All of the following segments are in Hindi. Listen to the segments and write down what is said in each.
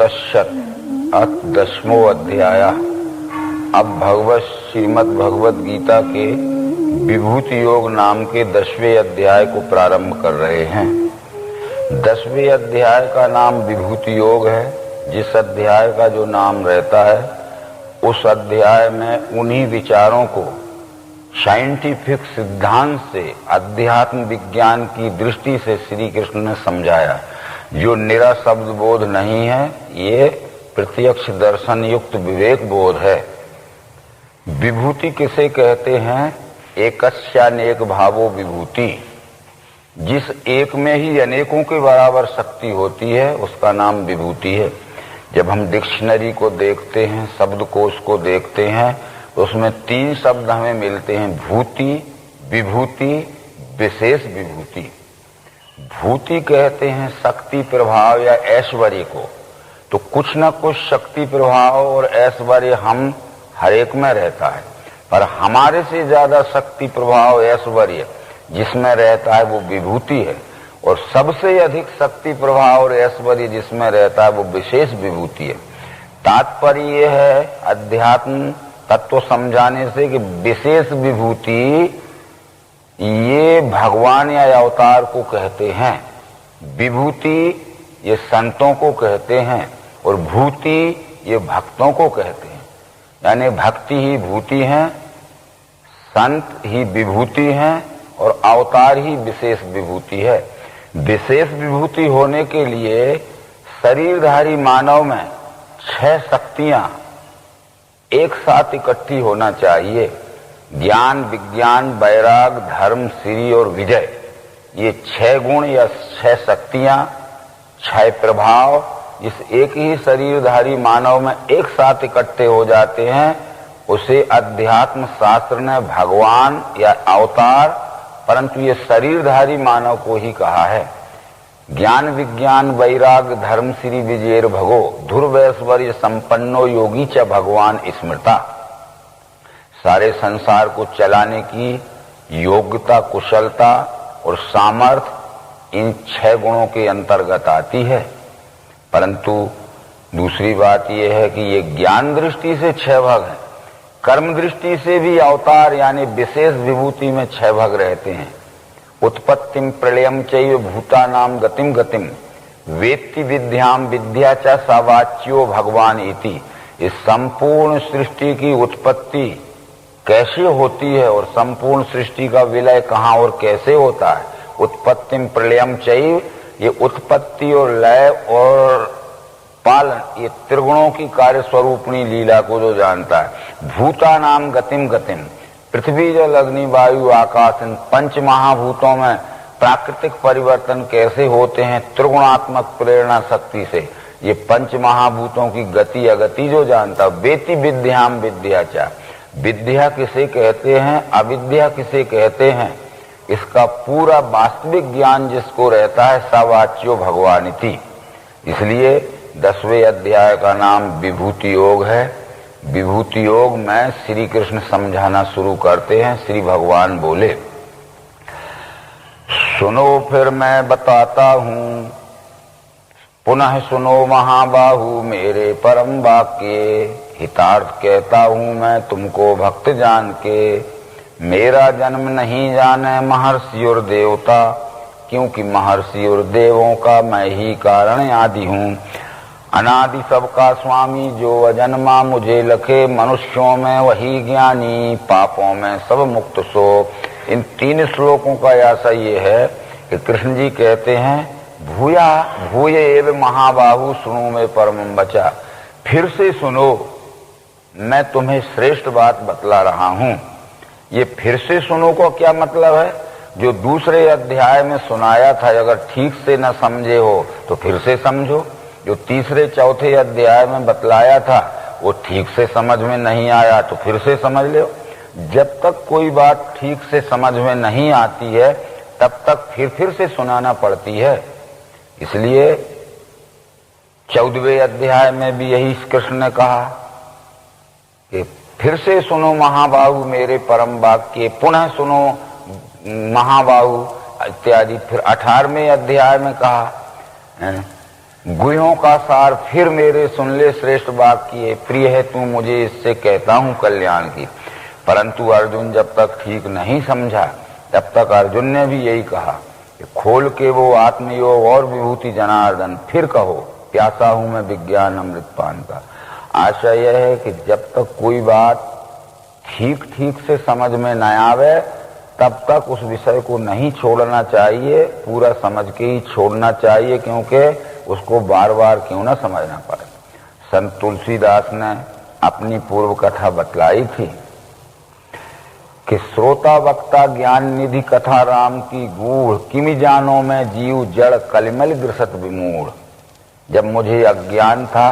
पश्यत अथ 10वां अध्याय। अब भगवत श्रीमद् भगवत गीता के विभूति योग नाम के 10वें अध्याय को प्रारंभ कर रहे हैं। 10वें अध्याय का नाम विभूति योग है। जिस अध्याय का जो नाम रहता है उस अध्याय में उन्हीं विचारों को साइंटिफिक सिद्धांत से, अध्यात्म विज्ञान की दृष्टि से श्री कृष्ण ने समझाया। जो निरा शब्द बोध नहीं है, ये प्रत्यक्ष दर्शन युक्त विवेक बोध है। विभूति किसे कहते हैं? एकस्यानेक भावो विभूति। जिस एक में ही अनेकों के बराबर शक्ति होती है उसका नाम विभूति है। जब हम डिक्शनरी को देखते हैं, शब्दकोश को देखते हैं, तो उसमें 3 शब्द हमें मिलते हैं: भूति, विभूति, विशेष विभूति। भूति कहते हैं शक्ति प्रभाव या ऐश्वर्य को। तो कुछ न कुछ शक्ति प्रभाव और ऐश्वर्य हम हर एक में रहता है, पर हमारे से ज्यादा शक्ति प्रभाव ऐश्वर्य जिसमें रहता है वो विभूति है, और सबसे अधिक शक्ति प्रभाव और ऐश्वर्य जिसमें रहता है वो विशेष विभूति है। तात्पर्य ये है अध्यात्म तत्व समझाने से कि विशेष विभूति ये भगवान या अवतार को कहते हैं, विभूति ये संतों को कहते हैं, और भूति ये भक्तों को कहते हैं। यानी भक्ति ही भूति है, संत ही विभूति है, और अवतार ही विशेष विभूति है। विशेष विभूति होने के लिए शरीरधारी मानव में 6 शक्तियां एक साथ इकट्ठी होना चाहिए। ज्ञान, विज्ञान, वैराग, धर्म, श्री और विजय, ये 6 गुण या 6 शक्तियां, 6 प्रभाव जिस एक ही शरीरधारी मानव में एक साथ इकट्ठे हो जाते हैं उसे अध्यात्म शास्त्र ने भगवान या अवतार, परंतु ये शरीरधारी मानव को ही कहा है। ज्ञान, विज्ञान, वैराग, धर्म, श्री, विजयेर भगो धुर्वैश्वर्य संपन्नो योगी च भगवान स्मृता। सारे संसार को चलाने की योग्यता, कुशलता और सामर्थ्य इन 6 गुणों के अंतर्गत आती है। परंतु दूसरी बात यह है कि ये ज्ञान दृष्टि से 6 भाग हैं, कर्म दृष्टि से भी अवतार यानी विशेष विभूति में 6 भाग रहते हैं। उत्पत्तिम प्रलयम चैव भूतानाम गतिम गतिम वेत्ति विद्याम विद्या च सावाच्यो भगवान इति। इस संपूर्ण सृष्टि की उत्पत्ति कैसे होती है और संपूर्ण सृष्टि का विलय कहाँ और कैसे होता है। उत्पत्तिम प्रलयम चैव, ये उत्पत्ति और लय और पालन, ये त्रिगुणों की कार्य स्वरूपणी लीला को जो जानता है। भूतानाम गतिम गतिम, पृथ्वी जल अग्नि वायु आकाश, इन 5 महाभूतों में प्राकृतिक परिवर्तन कैसे होते हैं त्रिगुणात्मक प्रेरणा शक्ति से, ये 5 महाभूतों की गति अगति जो जानता। वेति विद्याम विद्या च, विद्या किसे कहते हैं, अविद्या किसे कहते हैं, इसका पूरा वास्तविक ज्ञान जिसको रहता है सावाच्यो भगवानिति। इसलिए 10वें अध्याय का नाम विभूति योग है। विभूति योग में श्री कृष्ण समझाना शुरू करते हैं। श्री भगवान बोले, सुनो फिर मैं बताता हूं, पुनः सुनो महाबाहु मेरे परम वाक्य। हितार्थ कहता हूं मैं तुमको भक्त जान के, मेरा जन्म नहीं जाने महर्षि और देवता, क्योंकि महर्षि और देवों का मैं ही कारण आदि हूं। अनादि सबका स्वामी जो अजन्मा मुझे लखे, मनुष्यों में वही ज्ञानी पापों में सब मुक्त सो। इन 3 श्लोकों का ऐसा ये है कि कृष्ण जी कहते हैं भूया भूय एव महाबाहु सुनो में परम बचा। फिर से सुनो, मैं तुम्हें श्रेष्ठ बात बतला रहा हूं। ये फिर से सुनो को क्या मतलब है? जो दूसरे अध्याय में सुनाया था अगर ठीक से न समझे हो तो फिर से समझो। जो तीसरे चौथे अध्याय में बतलाया था वो ठीक से समझ में नहीं आया तो फिर से समझ लो। जब तक कोई बात ठीक से समझ में नहीं आती है तब तक फिर से सुनाना पड़ती है। इसलिए 14वें अध्याय में भी यही कृष्ण ने कहा कि फिर से सुनो महाबाहु मेरे परम वाक्य, पुनः सुनो महाबाहु इत्यादि। फिर 18वें अध्याय में कहा गुह्यों का सार फिर मेरे सुन ले श्रेष्ठ वाक्य, प्रिय है तू मुझे इससे कहता हूं कल्याण की। परंतु अर्जुन जब तक ठीक नहीं समझा तब तक अर्जुन ने भी यही कहा कि खोल के वो आत्मयोग और विभूति जनार्दन, फिर कहो प्यासा हूं मैं विज्ञान अमृतपान का। आशा यह है कि जब तक कोई बात ठीक ठीक से समझ में न आवे तब तक उस विषय को नहीं छोड़ना चाहिए, पूरा समझ के ही छोड़ना चाहिए, क्योंकि उसको बार बार क्यों ना समझना पड़े। संत तुलसीदास ने अपनी पूर्व कथा बतलाई थी कि श्रोता वक्ता ज्ञान निधि कथा राम की गूढ़, किमि जानो में जीव जड़ कलिमल ग्रसत विमूढ़। जब मुझे अज्ञान था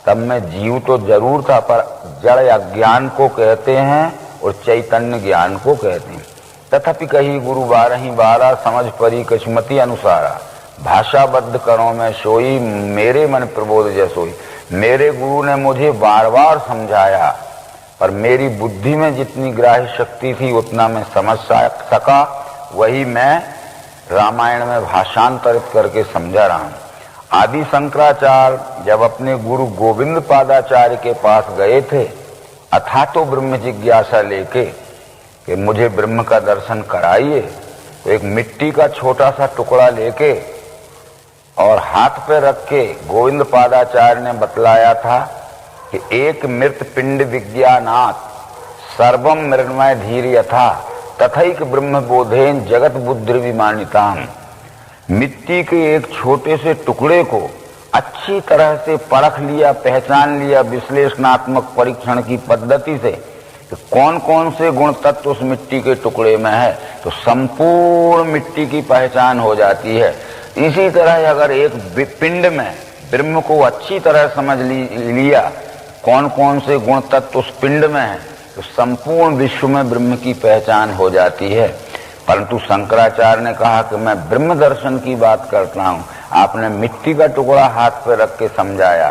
तब मैं जीव तो जरूर था, पर जड़ अज्ञान को कहते हैं और चैतन्य ज्ञान को कहते हैं। तथापि कही गुरु 12 समझ परी कछमति अनुसारा, भाषाबद्ध करो में सोई मेरे मन प्रबोध जैसोई। मेरे गुरु ने मुझे बार बार समझाया, पर मेरी बुद्धि में जितनी ग्राह्य शक्ति थी उतना मैं समझ सका, वही मैं रामायण में भाषांतरित करके समझा रहा हूं। आदि शंकराचार्य जब अपने गुरु गोविंद पादाचार्य के पास गए थे अथा तो ब्रह्म जिज्ञासा लेके कि मुझे ब्रह्म का दर्शन कराइए, तो एक मिट्टी का छोटा सा टुकड़ा लेके और हाथ पे रख के गोविंद पादाचार्य ने बतलाया था कि एक मृत पिंड विज्ञानात् सर्वम मृण्मय धीर यथा तथैक ब्रह्म बोधेन जगत बुद्धि विमानिताम। मिट्टी के एक छोटे से टुकड़े को अच्छी तरह से परख लिया, पहचान लिया विश्लेषणात्मक परीक्षण की पद्धति से कि कौन कौन से गुण तत्व उस मिट्टी के टुकड़े में है, तो संपूर्ण मिट्टी की पहचान हो जाती है। इसी तरह अगर एक पिंड में ब्रह्म को अच्छी तरह समझ लिया कौन कौन से गुण तत्व उस पिंड में है, तो संपूर्ण विश्व में ब्रह्म की पहचान हो जाती है। परंतु शंकराचार्य ने कहा कि मैं ब्रह्म दर्शन की बात करता हूं, आपने मिट्टी का टुकड़ा हाथ पे रख के समझाया,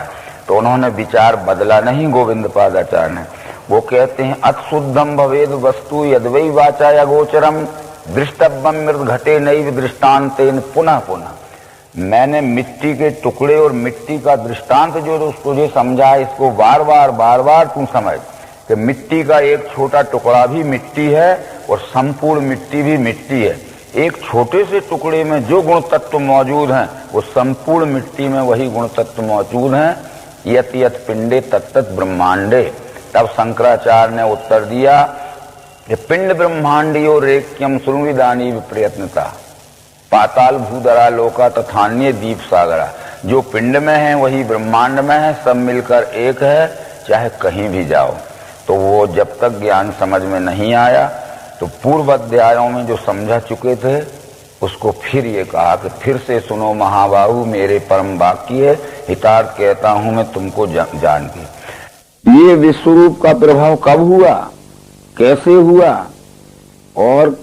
तो उन्होंने विचार बदला नहीं गोविंद पादाचार्य ने। वो कहते हैं अत शुद्धम भवेद वस्तु यद्वै वाचा या गोचरम दृष्टव्यम मृत घटे नैव दृष्टांतेन पुनः पुनः। मैंने मिट्टी के टुकड़े और मिट्टी का दृष्टांत जो तुझे समझा है, इसको बार बार तू समझ कि मिट्टी का एक छोटा टुकड़ा भी मिट्टी है और संपूर्ण मिट्टी भी मिट्टी है। एक छोटे से टुकड़े में जो गुण तत्व मौजूद हैं वो संपूर्ण मिट्टी में वही गुण तत्व मौजूद हैं। यत यत पिंडे तत्त ब्रह्मांडे। तब शंकराचार्य ने उत्तर दिया कि पिंड ब्रह्मांडियो रेक्यम सुरविदानी विप्रयत्नता पाताल भूधरा लोका तथान्य दीप सागरा। जो पिंड में है वही ब्रह्मांड में है, सब मिलकर एक है, चाहे कहीं भी जाओ। तो वो जब तक ज्ञान समझ में नहीं आया तो पूर्व अध्यायों में जो समझा चुके थे उसको फिर ये कहा कि फिर से सुनो महाबाहु मेरे परम वाक्य हितार्थ कहता हूं मैं तुमको जान के। ये विश्वरूप का प्रभाव कब हुआ, कैसे हुआ और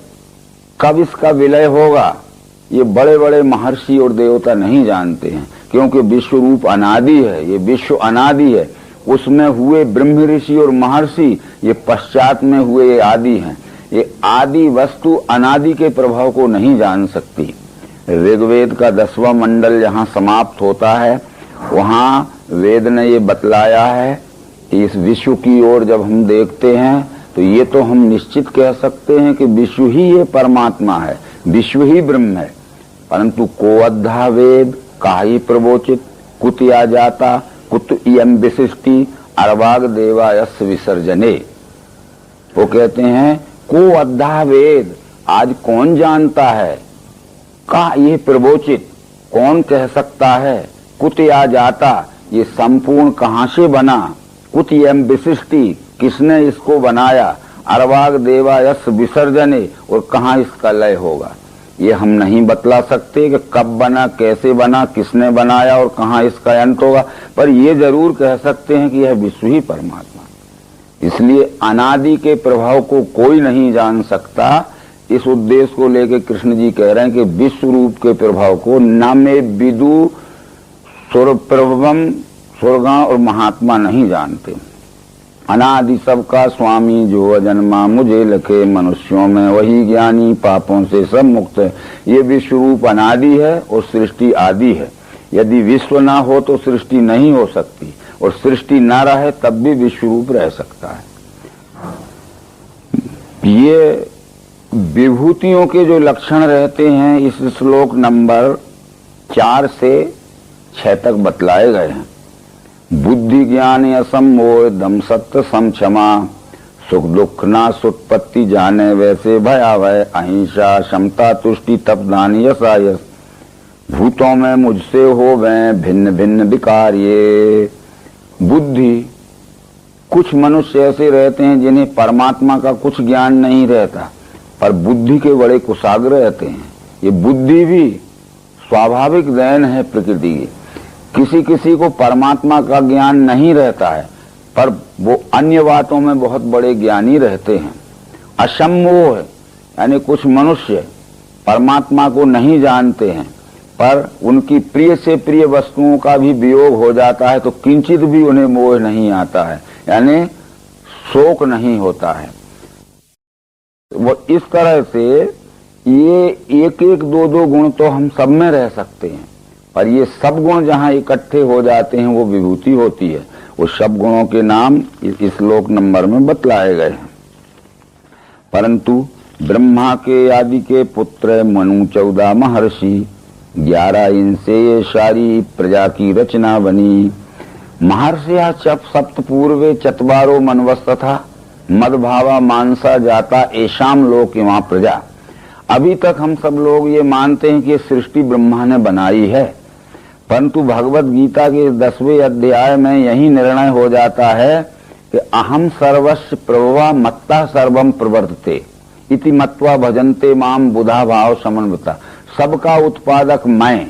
कब इसका विलय होगा, ये बड़े बड़े महर्षि और देवता नहीं जानते हैं, क्योंकि विश्वरूप अनादि है। ये विश्व अनादि है, उसमें हुए ब्रह्म ऋषि और महर्षि ये पश्चात में हुए ये आदि हैं। ये आदि वस्तु अनादि के प्रभाव को नहीं जान सकती। ऋग्वेद का 10वां मंडल जहाँ समाप्त होता है वहाँ वेद ने ये बतलाया है कि इस विश्व की ओर जब हम देखते हैं तो ये तो हम निश्चित कह सकते हैं कि विश्व ही ये परमात्मा है, विश्व ही ब्रह्म है। परंतु को अद्धा वेद काहि प्रवोचित कुत या जाता कुत इयम विशिष्टि अर्वाग देवा यस विसर्जने। वो कहते हैं को अद्धा वेद, आज कौन जानता है, का ये प्रवोचित कौन कह सकता है, कुत या जाता ये संपूर्ण कहां से बना, कुत यम विशिष्टि किसने इसको बनाया, अर्वाग देवा यस विसर्जने और कहां इसका लय होगा। ये हम नहीं बतला सकते कि कब बना, कैसे बना, किसने बनाया और कहां इसका अंत होगा, पर ये जरूर कह सकते हैं कि यह विश्व ही परमात्मा। इसलिए अनादि के प्रभाव को कोई नहीं जान सकता। इस उद्देश्य को लेकर कृष्ण जी कह रहे हैं कि विश्व रूप के प्रभाव को न में विदु प्रभवम स्वर्गा और महात्मा नहीं जानते। अनादि सबका स्वामी जो अजन्मा मुझे लखे मनुष्यों में वही ज्ञानी पापों से सब मुक्त है। ये विश्व रूप अनादि है और सृष्टि आदि है। यदि विश्व ना हो तो सृष्टि नहीं हो सकती, और सृष्टि ना रहे तब भी विश्व रूप रह सकता है। ये विभूतियों के जो लक्षण रहते हैं इस श्लोक नंबर 4 से 6 तक बतलाए गए हैं। बुद्धि ज्ञान असम मोह दम सत्य सम क्षमा सुख दुख ना सुत्पत्ति जाने वैसे भयावह अहिंसा क्षमता तुष्टि तप दान यशायस भूतों में मुझसे हो गए भिन्न भिन्न विकार। ये बुद्धि, कुछ मनुष्य ऐसे रहते हैं जिन्हें परमात्मा का कुछ ज्ञान नहीं रहता पर बुद्धि के बड़े कुशाग्र रहते हैं। ये बुद्धि भी स्वाभाविक देन है प्रकृति की। किसी किसी को परमात्मा का ज्ञान नहीं रहता है पर वो अन्य बातों में बहुत बड़े ज्ञानी रहते हैं। असम्मोह है, यानी कुछ मनुष्य परमात्मा को नहीं जानते हैं पर उनकी प्रिय से प्रिय वस्तुओं का भी वियोग हो जाता है तो किंचित भी उन्हें मोह नहीं आता है, यानी शोक नहीं होता है। वो इस तरह से ये एक एक दो दो गुण तो हम सब में रह सकते हैं पर ये सब गुण जहाँ इकट्ठे हो जाते हैं वो विभूति होती है। वो सब गुणों के नाम इस श्लोक नंबर में बतलाए गए हैं। परंतु ब्रह्मा के आदि के पुत्र मनु 14 महर्षि 11 इनसे ये सारी प्रजा की रचना बनी। महर्षिया सप्त पूर्वे चत्वारो मनवस्तथा मदभावा मानसा जाता ऐशाम लोक इमा प्रजा। अभी तक हम सब लोग ये मानते हैं कि सृष्टि ब्रह्मा ने बनाई है, परंतु भगवत गीता के 10वें अध्याय में यही निर्णय हो जाता है कि अहम सर्वस्व प्रभवा मत्ता सर्वम प्रवर्तते इति मत्वा भजन्ते माम बुधा भाव समन्विता। सबका उत्पादक मैं,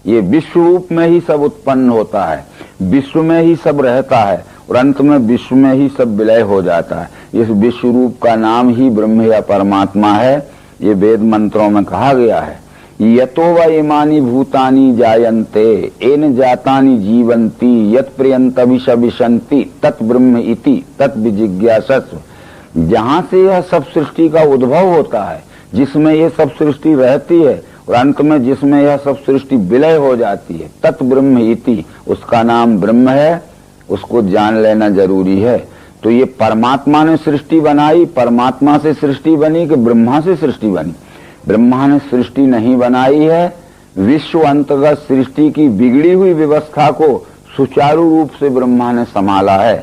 ये विश्व रूप में ही सब उत्पन्न होता है, विश्व में ही सब रहता है और अंत में विश्व में ही सब विलय हो जाता है। इस विश्व रूप का नाम ही ब्रह्म या परमात्मा है। ये वेद मंत्रों में कहा गया है, यतो व इमानि भूतानि जायन्ते एन जातानि जीवन्ति यत् प्रियन्तभिशंति तत् ब्रह्म इति तत् विजिज्ञासस्व। जहाँ से यह सब सृष्टि का उद्भव होता है, जिसमें ये सब सृष्टि रहती है और अंत में जिसमें यह सब सृष्टि विलय हो जाती है, तत् ब्रह्म इति, उसका नाम ब्रह्म है, उसको जान लेना जरूरी है। तो ये परमात्मा ने सृष्टि बनाई, परमात्मा से सृष्टि बनी कि ब्रह्मा से सृष्टि बनी? ब्रह्मा ने सृष्टि नहीं बनाई है, विश्व अंतर्गत सृष्टि की बिगड़ी हुई व्यवस्था को सुचारू रूप से ब्रह्मा ने संभाला है।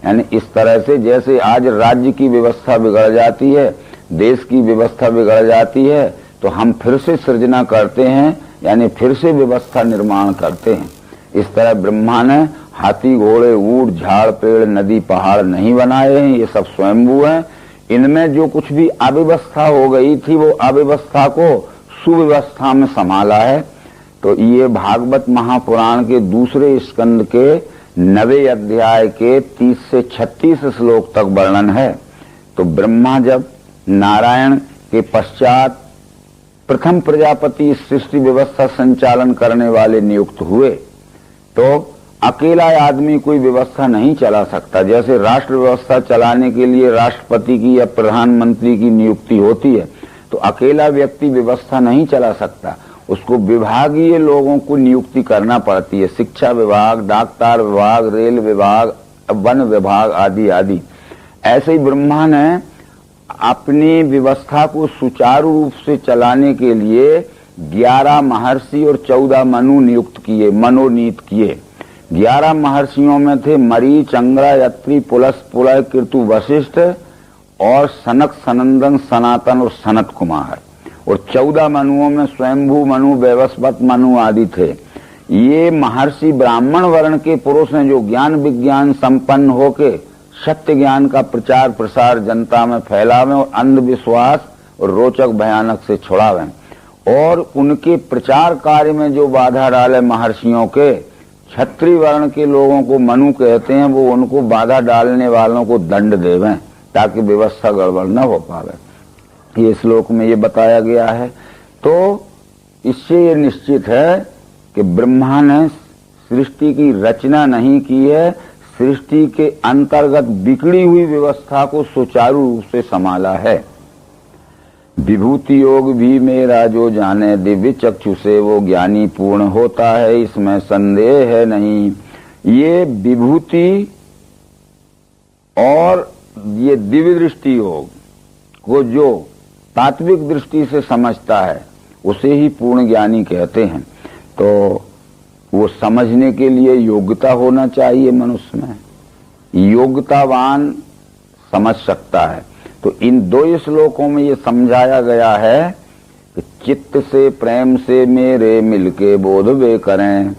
यानी इस तरह से जैसे आज राज्य की व्यवस्था बिगड़ जाती है, देश की व्यवस्था बिगड़ जाती है, तो हम फिर से सृजना करते हैं, यानी फिर से व्यवस्था निर्माण करते हैं। इस तरह ब्रह्मा ने हाथी घोड़े ऊंट झाड़ पेड़ नदी पहाड़ नहीं बनाए हैं, ये सब स्वयंभू हैं। इनमें जो कुछ भी अव्यवस्था हो गई थी वो अव्यवस्था को सुव्यवस्था में संभाला है। तो ये भागवत महापुराण के दूसरे स्कंद के 9वें अध्याय के 30 से 36 श्लोक तक वर्णन है। तो ब्रह्मा जब नारायण के पश्चात प्रथम प्रजापति इस सृष्टि व्यवस्था संचालन करने वाले नियुक्त हुए तो अकेला आदमी कोई व्यवस्था नहीं चला सकता। जैसे राष्ट्र व्यवस्था चलाने के लिए राष्ट्रपति की या प्रधानमंत्री की नियुक्ति होती है, तो अकेला व्यक्ति व्यवस्था नहीं चला सकता, उसको विभागीय लोगों को नियुक्ति करना पड़ती है। शिक्षा विभाग, डाकतार विभाग, रेल विभाग, वन विभाग आदि आदि। ऐसे ही ब्रह्मा ने अपनी व्यवस्था को सुचारू रूप से चलाने के लिए 11 महर्षि और 14 मनु नियुक्त किए, मनोनीत किए। 11 महर्षियों में थे मरीच, अंगरा, अत्रि, पुलस, पुलह, कीर्तु, वशिष्ठ और सनक, सनंदन, सनातन और सनत कुमार। और 14 मनुओं में स्वयंभू मनु, वैवस्वत मनु आदि थे। ये महर्षि ब्राह्मण वर्ण के पुरुष हैं जो ज्ञान विज्ञान संपन्न होके सत्य ज्ञान का प्रचार प्रसार जनता में फैलावें और अंधविश्वास और रोचक भयानक से छुड़ावें। और उनके प्रचार कार्य में जो बाधा डाले महर्षियों के, क्षत्रिय वर्ण के लोगों को मनु कहते हैं, वो उनको बाधा डालने वालों को दंड देवें ताकि व्यवस्था गड़बड़ न हो पावे। ये श्लोक में ये बताया गया है। तो इससे ये निश्चित है कि ब्रह्मा ने सृष्टि की रचना नहीं की है, सृष्टि के अंतर्गत बिगड़ी हुई व्यवस्था को सुचारू रूप से संभाला है। विभूति योग भी मेरा जो जाने, दिव्य चक्षु से वो ज्ञानी पूर्ण होता है, इसमें संदेह है नहीं। ये विभूति और ये दिव्य दृष्टि योग को जो तात्विक दृष्टि से समझता है उसे ही पूर्ण ज्ञानी कहते हैं। तो वो समझने के लिए योग्यता होना चाहिए मनुष्य में, योग्यतावान समझ सकता है। तो इन दो श्लोकों में ये समझाया गया है कि चित्त से प्रेम से मेरे मिलके बोध वे करें,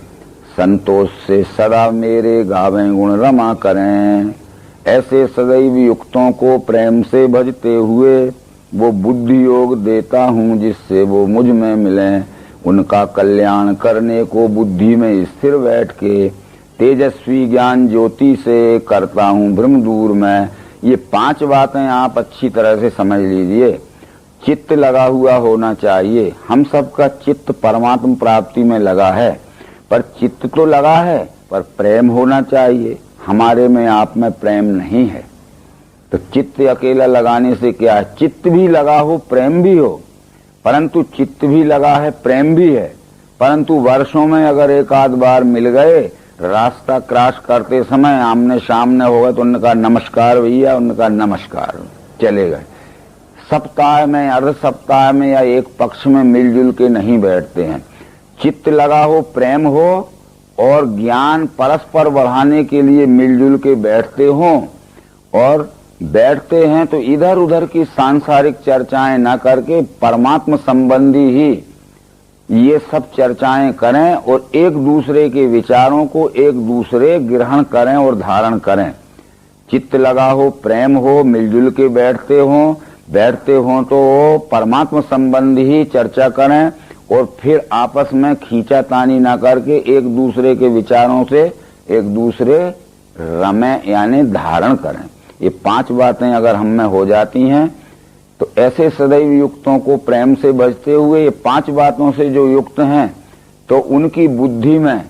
संतोष से सदा मेरे गावें गुण रमा करें। ऐसे सदैव युक्तों को प्रेम से भजते हुए वो बुद्धि योग देता हूँ, जिससे वो मुझ में मिलें। उनका कल्याण करने को बुद्धि में स्थिर बैठ के तेजस्वी ज्ञान ज्योति से करता हूँ भ्रम दूर मैं। ये 5 बातें आप अच्छी तरह से समझ लीजिए। चित्त लगा हुआ होना चाहिए। हम सबका चित्त परमात्मा प्राप्ति में लगा है, पर चित्त तो लगा है, पर प्रेम होना चाहिए। हमारे में आप में प्रेम नहीं है, तो चित्त अकेला लगाने से क्या है? चित्त भी लगा हो, प्रेम भी हो, परंतु चित्त भी लगा है, प्रेम भी है, परंतु वर्षों में अगर एक आध बार मिल गए, रास्ता क्रॉस करते समय आमने सामने हो गए तो उनका नमस्कार भैया, उनका नमस्कार, चले गए। सप्ताह में, अर्ध सप्ताह में या एक पक्ष में मिलजुल के नहीं बैठते हैं। चित्त लगा हो, प्रेम हो और ज्ञान परस्पर बढ़ाने के लिए मिलजुल के बैठते हो, और बैठते हैं तो इधर उधर की सांसारिक चर्चाएं न करके परमात्मा संबंधी ही ये सब चर्चाएं करें और एक दूसरे के विचारों को एक दूसरे ग्रहण करें और धारण करें। चित्त लगा हो, प्रेम हो, मिलजुल के बैठते हो तो परमात्मा संबंधी ही चर्चा करें और फिर आपस में खींचातानी ना करके एक दूसरे के विचारों से एक दूसरे रमें यानी धारण करें। ये 5 बातें अगर हम में हो जाती हैं तो ऐसे सदैव युक्तों को प्रेम से भजते हुए ये 5 बातों से जो युक्त हैं तो उनकी बुद्धि में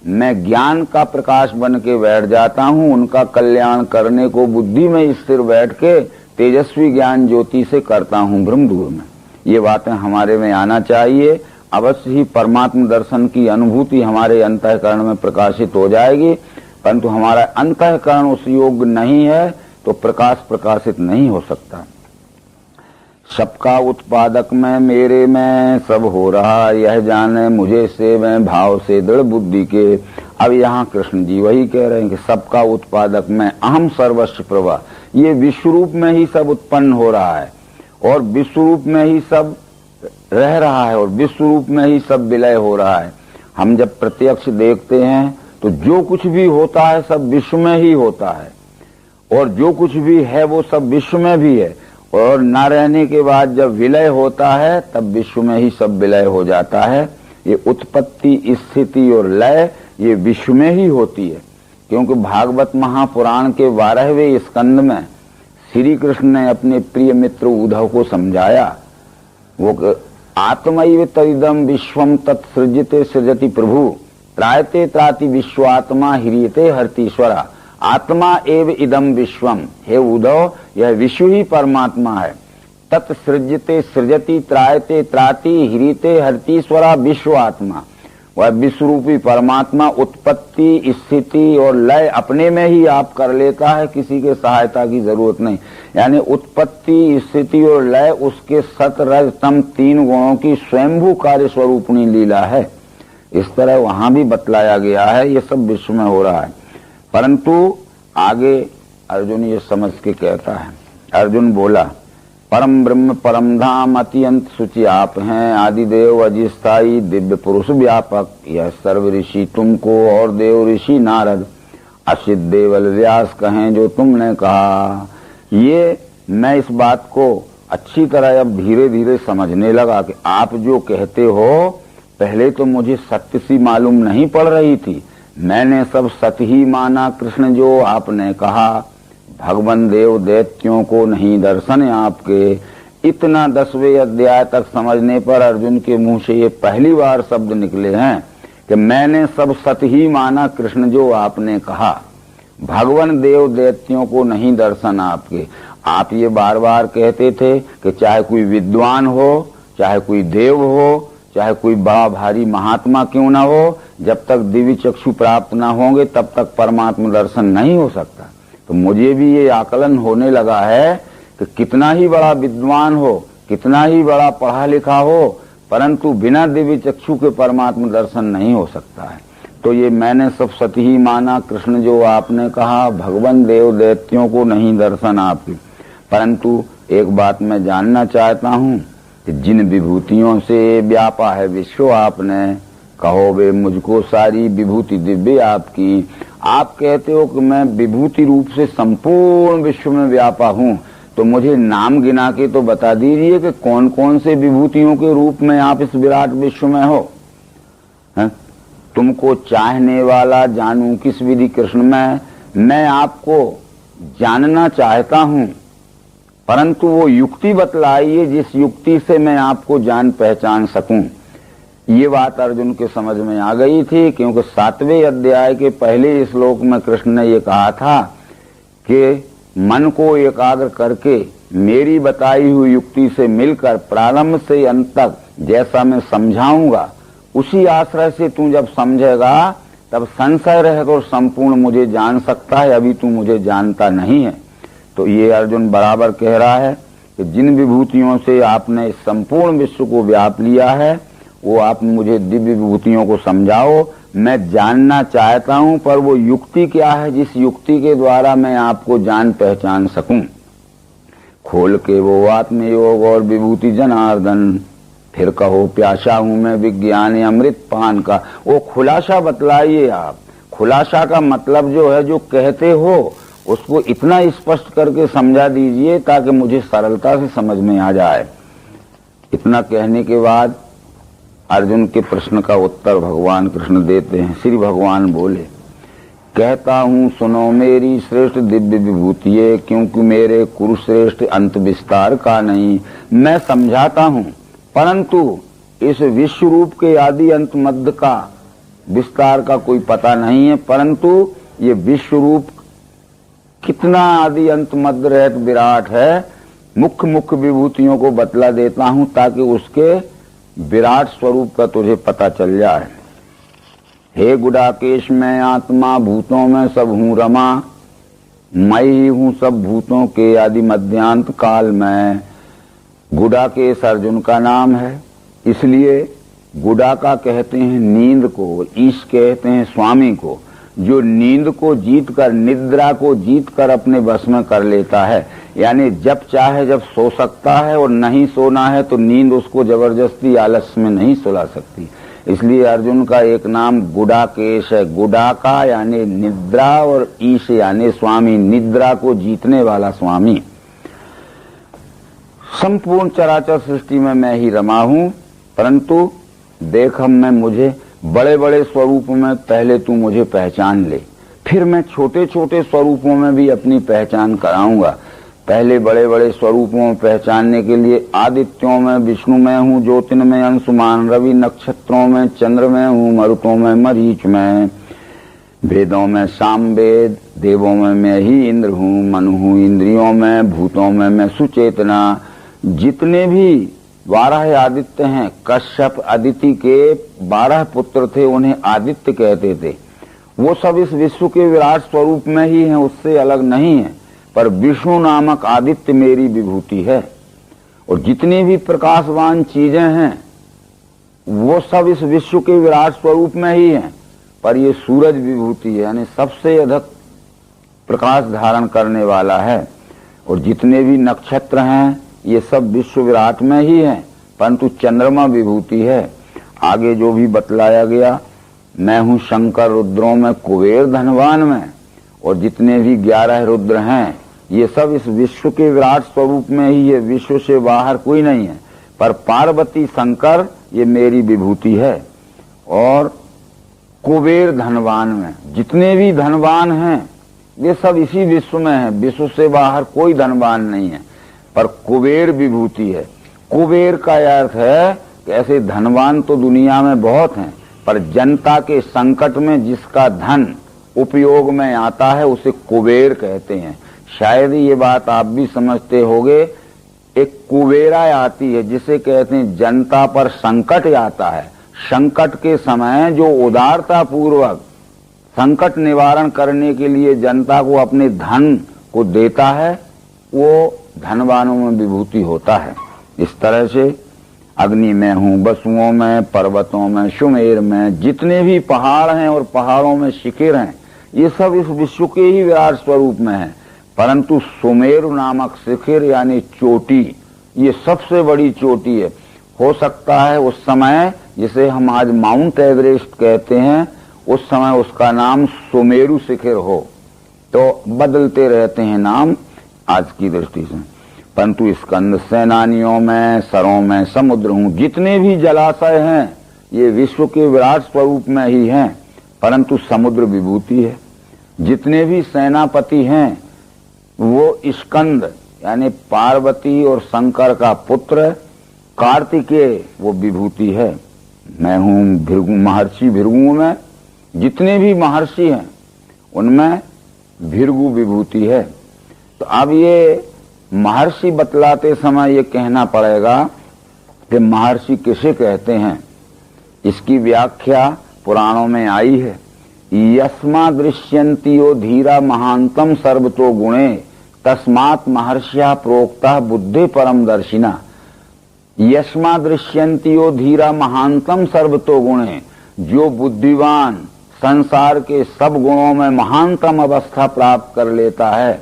मैं ज्ञान का प्रकाश बन के बैठ जाता हूँ। उनका कल्याण करने को बुद्धि में स्थिर बैठ के तेजस्वी ज्ञान ज्योति से करता हूँ भ्रम दूर में। ये बातें हमारे में आना चाहिए। अवश्य ही परमात्मा दर्शन की अनुभूति हमारे अंतःकरण में प्रकाशित हो जाएगी, परंतु हमारा अंतःकरण उस योग्य नहीं है तो प्रकाश प्रकाशित नहीं हो सकता। सबका उत्पादक में मेरे में सब हो रहा, यह जाने मुझे से मैं भाव से दृढ़ बुद्धि के। अब यहाँ कृष्ण जी वही कह रहे हैं कि सबका उत्पादक में अहम सर्वस्व प्रभा। ये विश्वरूप में ही सब उत्पन्न हो रहा है और विश्वरूप में ही सब रह रहा है और विश्वरूप में ही सब विलय हो रहा है। हम जब प्रत्यक्ष देखते हैं तो जो कुछ भी होता है सब विश्व में ही होता है और जो कुछ भी है वो सब विश्व में भी है, और न रहने के बाद जब विलय होता है तब विश्व में ही सब विलय हो जाता है। ये उत्पत्ति, स्थिति और लय ये विश्व में ही होती है, क्योंकि भागवत महापुराण के 12वें स्कंद में श्री कृष्ण ने अपने प्रिय मित्र उद्धव को समझाया। वो आत्मैव तदिदं विश्वम तत्सृजते सृजति प्रभु, त्रायते त्राति विश्वात्मा ह्रियते हर्तीश्वरा। आत्मा एव इदम विश्वम, हे उद्धव यह विश्व ही परमात्मा है। तत्सृजते सृजति त्रायते त्राति ह्रियते हर्तीश्वरा, विश्व आत्मा वह विश्वरूपी परमात्मा उत्पत्ति, स्थिति और लय अपने में ही आप कर लेता है, किसी के सहायता की जरूरत नहीं। यानी उत्पत्ति, स्थिति और लय उसके सत रज तम 3 गुणों की स्वयंभू कार्य स्वरूपणी लीला है। इस तरह वहां भी बतलाया गया है, ये सब विश्व में हो रहा है। परंतु आगे अर्जुन ये समझ के कहता है, अर्जुन बोला परम ब्रह्म परम धाम अत्यंत सुचि आप हैं, आदिदेव अजिस्थाई दिव्य पुरुष व्यापक। यह सर्व ऋषि तुमको और देव ऋषि नारद असित देवल व्यास कहें जो तुमने कहा। ये मैं इस बात को अच्छी तरह अब धीरे धीरे समझने लगा कि आप जो कहते हो पहले तो मुझे सत्य सी मालूम नहीं पड़ रही थी, मैंने सब सत्य ही माना। कृष्ण जो आपने कहा भगवान देव दैत्यों को नहीं दर्शन आपके, इतना 10वें अध्याय तक समझने पर अर्जुन के मुंह से ये पहली बार शब्द निकले हैं कि मैंने सब सत्य ही माना कृष्ण जो आपने कहा, भगवान देव दैत्यों को नहीं दर्शन आपके। आप ये बार बार कहते थे कि चाहे कोई विद्वान हो, चाहे कोई देव हो, चाहे कोई बड़ा भारी महात्मा क्यों ना हो, जब तक दिव्य चक्षु प्राप्त ना होंगे तब तक परमात्मा दर्शन नहीं हो सकता। तो मुझे भी ये आकलन होने लगा है कि कितना ही बड़ा विद्वान हो, कितना ही बड़ा पढ़ा लिखा हो, परंतु बिना दिव्य चक्षु के परमात्मा दर्शन नहीं हो सकता है। तो ये मैंने सब सत्य ही माना। कृष्ण जो आपने कहा, भगवान देव दैत्यों को नहीं दर्शन आपकी, परंतु एक बात मैं जानना चाहता हूँ कि जिन विभूतियों से व्यापा है विश्व, आपने कहो वे मुझको सारी विभूति दिव्य आपकी। आप कहते हो कि मैं विभूति रूप से संपूर्ण विश्व में व्यापा हूँ, तो मुझे नाम गिना के तो बता दीजिए कि कौन कौन से विभूतियों के रूप में आप इस विराट विश्व में हो। है? तुमको चाहने वाला जानूं किस विधि कृष्ण में, मैं आपको जानना चाहता हूं, परंतु वो युक्ति बतलाइए जिस युक्ति से मैं आपको जान पहचान सकूं। ये बात अर्जुन के समझ में आ गई थी, क्योंकि 7वें अध्याय के पहले श्लोक में कृष्ण ने ये कहा था कि मन को एकाग्र करके मेरी बताई हुई युक्ति से मिलकर प्रारंभ से अंत तक जैसा मैं समझाऊंगा, उसी आश्रय से तू जब समझेगा तब संशय रहित और संपूर्ण मुझे जान सकता है। अभी तू मुझे जानता नहीं है। तो ये अर्जुन बराबर कह रहा है कि जिन विभूतियों से आपने संपूर्ण विश्व को व्याप लिया है, वो आप मुझे दिव्य विभूतियों को समझाओ। मैं जानना चाहता हूं, पर वो युक्ति क्या है जिस युक्ति के द्वारा मैं आपको जान पहचान सकूं। खोल के वो आत्मयोग और विभूति जनार्दन, फिर कहो प्यासा हूं मैं विज्ञान अमृत पान का। वो खुलासा बतलाइए आप। खुलासा का मतलब जो है, जो कहते हो उसको इतना स्पष्ट करके समझा दीजिए ताकि मुझे सरलता से समझ में आ जाए। इतना कहने के बाद अर्जुन के प्रश्न का उत्तर भगवान कृष्ण देते हैं। श्री भगवान बोले, कहता हूं सुनो मेरी श्रेष्ठ दिव्य विभूतिये, क्योंकि मेरे कुरुश्रेष्ठ अंत विस्तार का नहीं। मैं समझाता हूं, परंतु इस विश्व रूप के आदि अंत मध्य का विस्तार का कोई पता नहीं है, परंतु ये विश्व रूप कितना आदि अंत मध्य रहत विराट है, मुख्य मुख्य विभूतियों को बतला देता हूं ताकि उसके विराट स्वरूप का तुझे पता चल जाए। हे गुडाकेश, मैं आत्मा भूतों में सब हूँ रमा, मैं ही हूँ सब भूतों के आदि मध्यांत काल में। गुडाकेश अर्जुन का नाम है, इसलिए गुडाका कहते हैं नींद को, ईश कहते हैं स्वामी को। जो नींद को जीत कर, निद्रा को जीत कर अपने बस में कर लेता है, यानी जब चाहे जब सो सकता है, और नहीं सोना है तो नींद उसको जबरदस्ती आलस्य में नहीं सुला सकती। इसलिए अर्जुन का एक नाम गुडाकेश है। गुडाका यानी निद्रा, और ईश यानी स्वामी, निद्रा को जीतने वाला स्वामी। संपूर्ण चराचर सृष्टि में मैं ही रमा हूं, परंतु देख मैं मुझे बड़े बड़े स्वरूपों में पहले तू मुझे पहचान ले, फिर मैं छोटे छोटे स्वरूपों में भी अपनी पहचान कराऊंगा। पहले बड़े बड़े स्वरूपों में पहचानने के लिए आदित्यों में विष्णु में हूँ, ज्योतिन में अंशुमान, रवि नक्षत्रों में चंद्र में हूँ, मरुतों में मरीच में, वेदों में सामवेद, देवों में मैं ही इंद्र हूँ, मन हूँ इंद्रियों में, भूतों में मैं सुचेतना। जितने भी 12 आदित्य हैं, कश्यप अदिति के 12 पुत्र थे, उन्हें आदित्य कहते थे। वो सब इस विश्व के विराट स्वरूप में ही हैं, उससे अलग नहीं है। पर विष्णु नामक आदित्य मेरी विभूति है, और जितनी भी प्रकाशवान चीजें हैं वो सब इस विश्व के विराट स्वरूप में ही हैं। पर ये सूरज विभूति है, यानी सबसे अधिक प्रकाश धारण करने वाला है। और जितने भी नक्षत्र हैं ये सब विश्व विराट में ही है, परंतु चंद्रमा विभूति है। आगे जो भी बतलाया गया, मैं हूँ शंकर रुद्रों में, कुबेर धनवान में, और जितने भी 11 रुद्र हैं ये सब इस विश्व के विराट स्वरूप में ही है, विश्व से बाहर कोई नहीं है। पर पार्वती शंकर ये मेरी विभूति है। और कुबेर धनवान में, जितने भी धनवान हैं ये सब इसी विश्व में है, विश्व से बाहर कोई धनवान नहीं है, पर कुबेर विभूति है। कुबेर का अर्थ है कि ऐसे धनवान तो दुनिया में बहुत हैं, पर जनता के संकट में जिसका धन उपयोग में आता है उसे कुबेर कहते हैं। शायद ये बात आप भी समझते होंगे, एक कुबेरा आती है जिसे कहते हैं जनता पर संकट आता है। संकट के समय जो उदारता पूर्वक संकट निवारण करने के लिए जनता को अपने धन को देता है, वो धनवानों में विभूति होता है। इस तरह से अग्नि में हूँ, वसुओं में, पर्वतों में, सुमेर में, जितने भी पहाड़ हैं और पहाड़ों में शिखर हैं, ये सब इस विश्व के ही विराट स्वरूप में है। परंतु सुमेरु नामक शिखर यानी चोटी, ये सबसे बड़ी चोटी है। हो सकता है उस समय जिसे हम आज माउंट एवरेस्ट कहते हैं, उस समय उसका नाम सुमेरु शिखर हो। तो बदलते रहते हैं नाम आज की दृष्टि से। परंतु स्कंद सेनानियों में, सरों में, समुद्र हूँ, जितने भी जलाशय हैं ये विश्व के विराट स्वरूप में ही हैं, परंतु समुद्र विभूति है। जितने भी सेनापति हैं वो स्कंद यानी पार्वती और शंकर का पुत्र कार्तिकेय, वो विभूति है। मैं हूँ भृगु, महर्षि भृगु में, जितने भी महर्षि हैं उनमें भृगु विभूति है। तो अब ये महर्षि बतलाते समय ये कहना पड़ेगा कि महर्षि किसे कहते हैं। इसकी व्याख्या पुराणों में आई है। यस्मा दृश्यन्तियो धीरा महांतम सर्वतो गुणे तस्मात् महर्षिया प्रोक्ता बुद्धि परम दर्शिना। यस्मा दृश्यन्तियो धीरा महांतम सर्वतो गुणे, जो बुद्धिवान संसार के सब गुणों में महानतम अवस्था प्राप्त कर लेता है,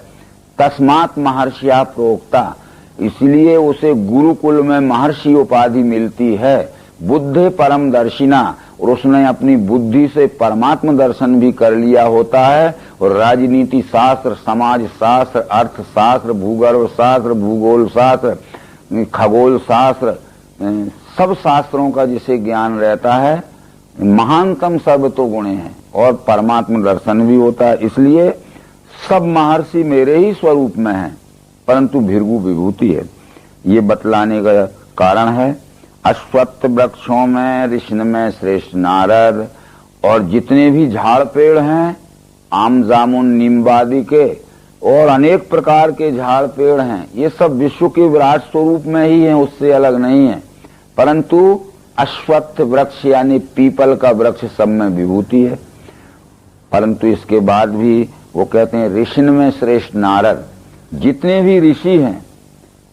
तस्मात् महर्षिया प्रोक्ता, इसलिए उसे गुरुकुल में महर्षि उपाधि मिलती है। बुद्धि परम दर्शिना, और उसने अपनी बुद्धि से परमात्म दर्शन भी कर लिया होता है। और राजनीति शास्त्र, समाज शास्त्र, अर्थशास्त्र, भूगर्भ शास्त्र, भूगोल शास्त्र, खगोल शास्त्र, सब शास्त्रों का जिसे ज्ञान रहता है, महानतम सर्वतो गुणे है और परमात्म दर्शन भी होता है। इसलिए सब महर्षि मेरे ही स्वरूप में हैं, परंतु भृगु विभूति है। ये बतलाने का कारण है। अश्वत्थ वृक्षों में, ऋषि में श्रेष्ठ नारद, और जितने भी झाड़ पेड़ हैं, आम जामुन नीमवादी के और अनेक प्रकार के झाड़ पेड़ हैं, ये सब विश्व के विराट स्वरूप में ही हैं, उससे अलग नहीं है। परंतु अश्वत्थ वृक्ष यानी पीपल का वृक्ष सब में विभूति है। परंतु इसके बाद भी वो कहते हैं ऋषि में श्रेष्ठ नारद, जितने भी ऋषि हैं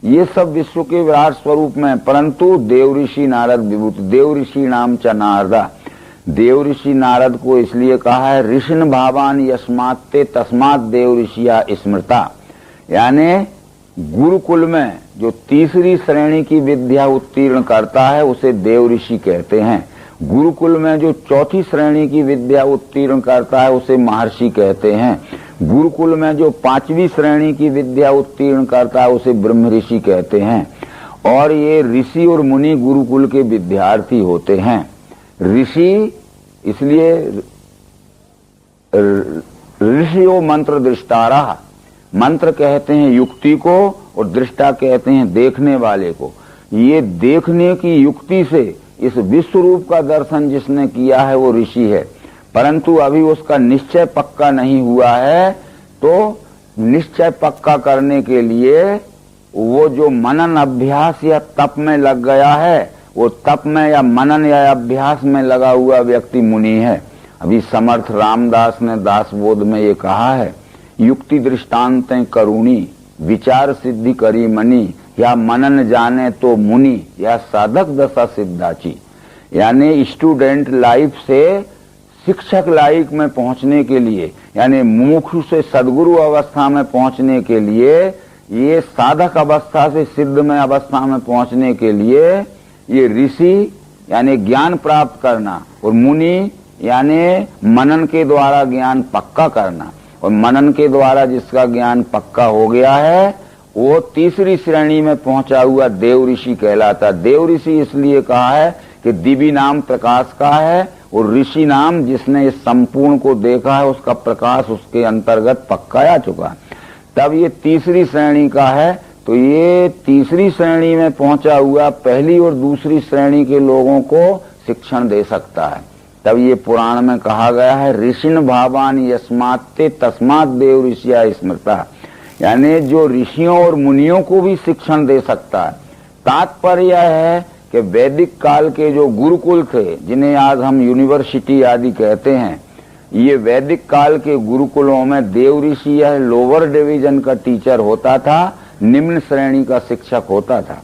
ये सब विश्व के विराट स्वरूप में, परंतु देव ऋषि नारद विभूति। देव ऋषि नाम च नारदा, देव ऋषि नारद को इसलिए कहा है ऋषिन भावान यस्मात्ते तस्मात् देव ऋषिया स्मृता, यानी गुरुकुल में जो तीसरी श्रेणी की विद्या उत्तीर्ण करता है उसे देव ऋषि कहते हैं। गुरुकुल में जो चौथी श्रेणी की विद्या उत्तीर्ण करता है उसे महर्षि कहते हैं। गुरुकुल में जो पांचवी श्रेणी की विद्या उत्तीर्ण करता है उसे ब्रह्म ऋषि कहते हैं। और ये ऋषि और मुनि गुरुकुल के विद्यार्थी होते हैं। ऋषि इसलिए ऋषियो मंत्र दृष्टारा, मंत्र कहते हैं युक्ति को और दृष्टा कहते हैं देखने वाले को। ये देखने की युक्ति से इस विश्व रूप का दर्शन जिसने किया है वो ऋषि है, परंतु अभी उसका निश्चय पक्का नहीं हुआ है। तो निश्चय पक्का करने के लिए वो जो मनन अभ्यास या तप में लग गया है, वो तप में या मनन या अभ्यास में लगा हुआ व्यक्ति मुनि है। अभी समर्थ रामदास ने दासबोध में ये कहा है, युक्ति दृष्टांतें करुणी विचार सिद्धि करी मनी, या मनन जाने तो मुनि या साधक दशा सिद्धाची। यानी स्टूडेंट लाइफ से शिक्षक लाइफ में पहुंचने के लिए, यानी मुमुक्षु से सदगुरु अवस्था में पहुंचने के लिए, ये साधक अवस्था से सिद्धमय अवस्था में पहुंचने के लिए ये ऋषि यानी ज्ञान प्राप्त करना और मुनि यानी मनन के द्वारा ज्ञान पक्का करना। और मनन के द्वारा जिसका ज्ञान पक्का हो गया है वो तीसरी श्रेणी में पहुंचा हुआ देव ऋषि कहलाता। देव ऋषि इसलिए कहा है कि दिव्य नाम प्रकाश का है और ऋषि नाम जिसने इस संपूर्ण को देखा है उसका प्रकाश उसके अंतर्गत पक्का आ चुका। तब ये तीसरी श्रेणी का है। तो ये तीसरी श्रेणी में पहुंचा हुआ पहली और दूसरी श्रेणी के लोगों को शिक्षण दे सकता है। तब ये पुराण में कहा गया है ऋषिन भावान यस्मात्ते तस्मात् देव ऋषिया स्मृता, यानी जो ऋषियों और मुनियों को भी शिक्षण दे सकता है। तात्पर्य है कि वैदिक काल के जो गुरुकुल थे, जिन्हें आज हम यूनिवर्सिटी आदि कहते हैं, ये वैदिक काल के गुरुकुलों में देव ऋषि यह लोअर डिवीजन का टीचर होता था, निम्न श्रेणी का शिक्षक होता था।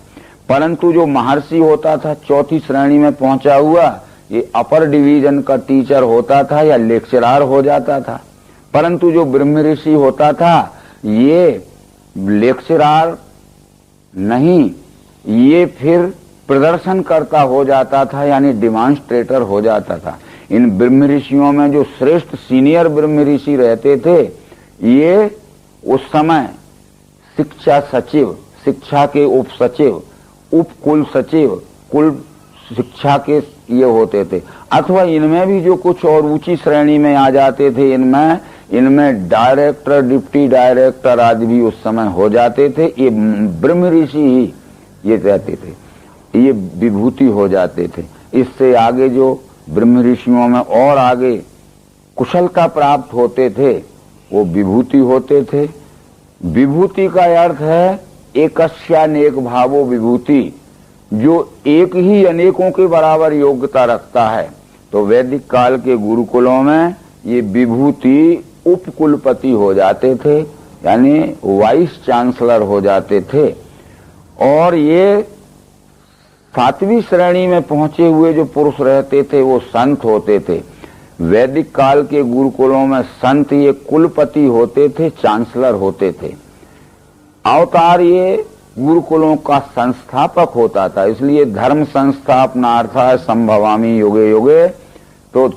परंतु जो महर्षि होता था, चौथी श्रेणी में पहुंचा हुआ, ये अपर डिवीजन का टीचर होता था या लेक्चरर हो जाता था। परंतु जो ब्रह्म ऋषि होता था, ये लेक्चरर नहीं, ये फिर प्रदर्शन करता हो जाता था, यानी डिमॉन्स्ट्रेटर हो जाता था। इन ब्रह्म ऋषियों में जो श्रेष्ठ सीनियर ब्रह्म ऋषि रहते थे, ये उस समय शिक्षा सचिव, शिक्षा के उप सचिव, उप कुल सचिव, कुल शिक्षा के ये होते थे। अथवा इनमें भी जो कुछ और ऊंची श्रेणी में आ जाते थे, इनमें डायरेक्टर, डिप्टी डायरेक्टर आदि भी उस समय हो जाते थे। ये ब्रह्म ऋषि ही ये कहते थे, ये विभूति हो जाते थे। इससे आगे जो ब्रह्म ऋषियों में और आगे कुशलता प्राप्त होते थे, वो विभूति होते थे। विभूति का अर्थ है एकस्यानेक भावो विभूति, जो एक ही अनेकों के बराबर योग्यता रखता है। तो वैदिक काल के गुरुकुलों में ये विभूति उपकुलपति हो जाते थे, यानी वाइस चांसलर हो जाते थे। और ये 7वीं श्रेणी में पहुंचे हुए जो पुरुष रहते थे, वो संत होते थे। वैदिक काल के गुरुकुलों में संत ये कुलपति होते थे, चांसलर होते थे। अवतार ये गुरुकुलों का संस्थापक होता था। इसलिए धर्म संस्थापनार्थाय संभवामि युगे युगे, तो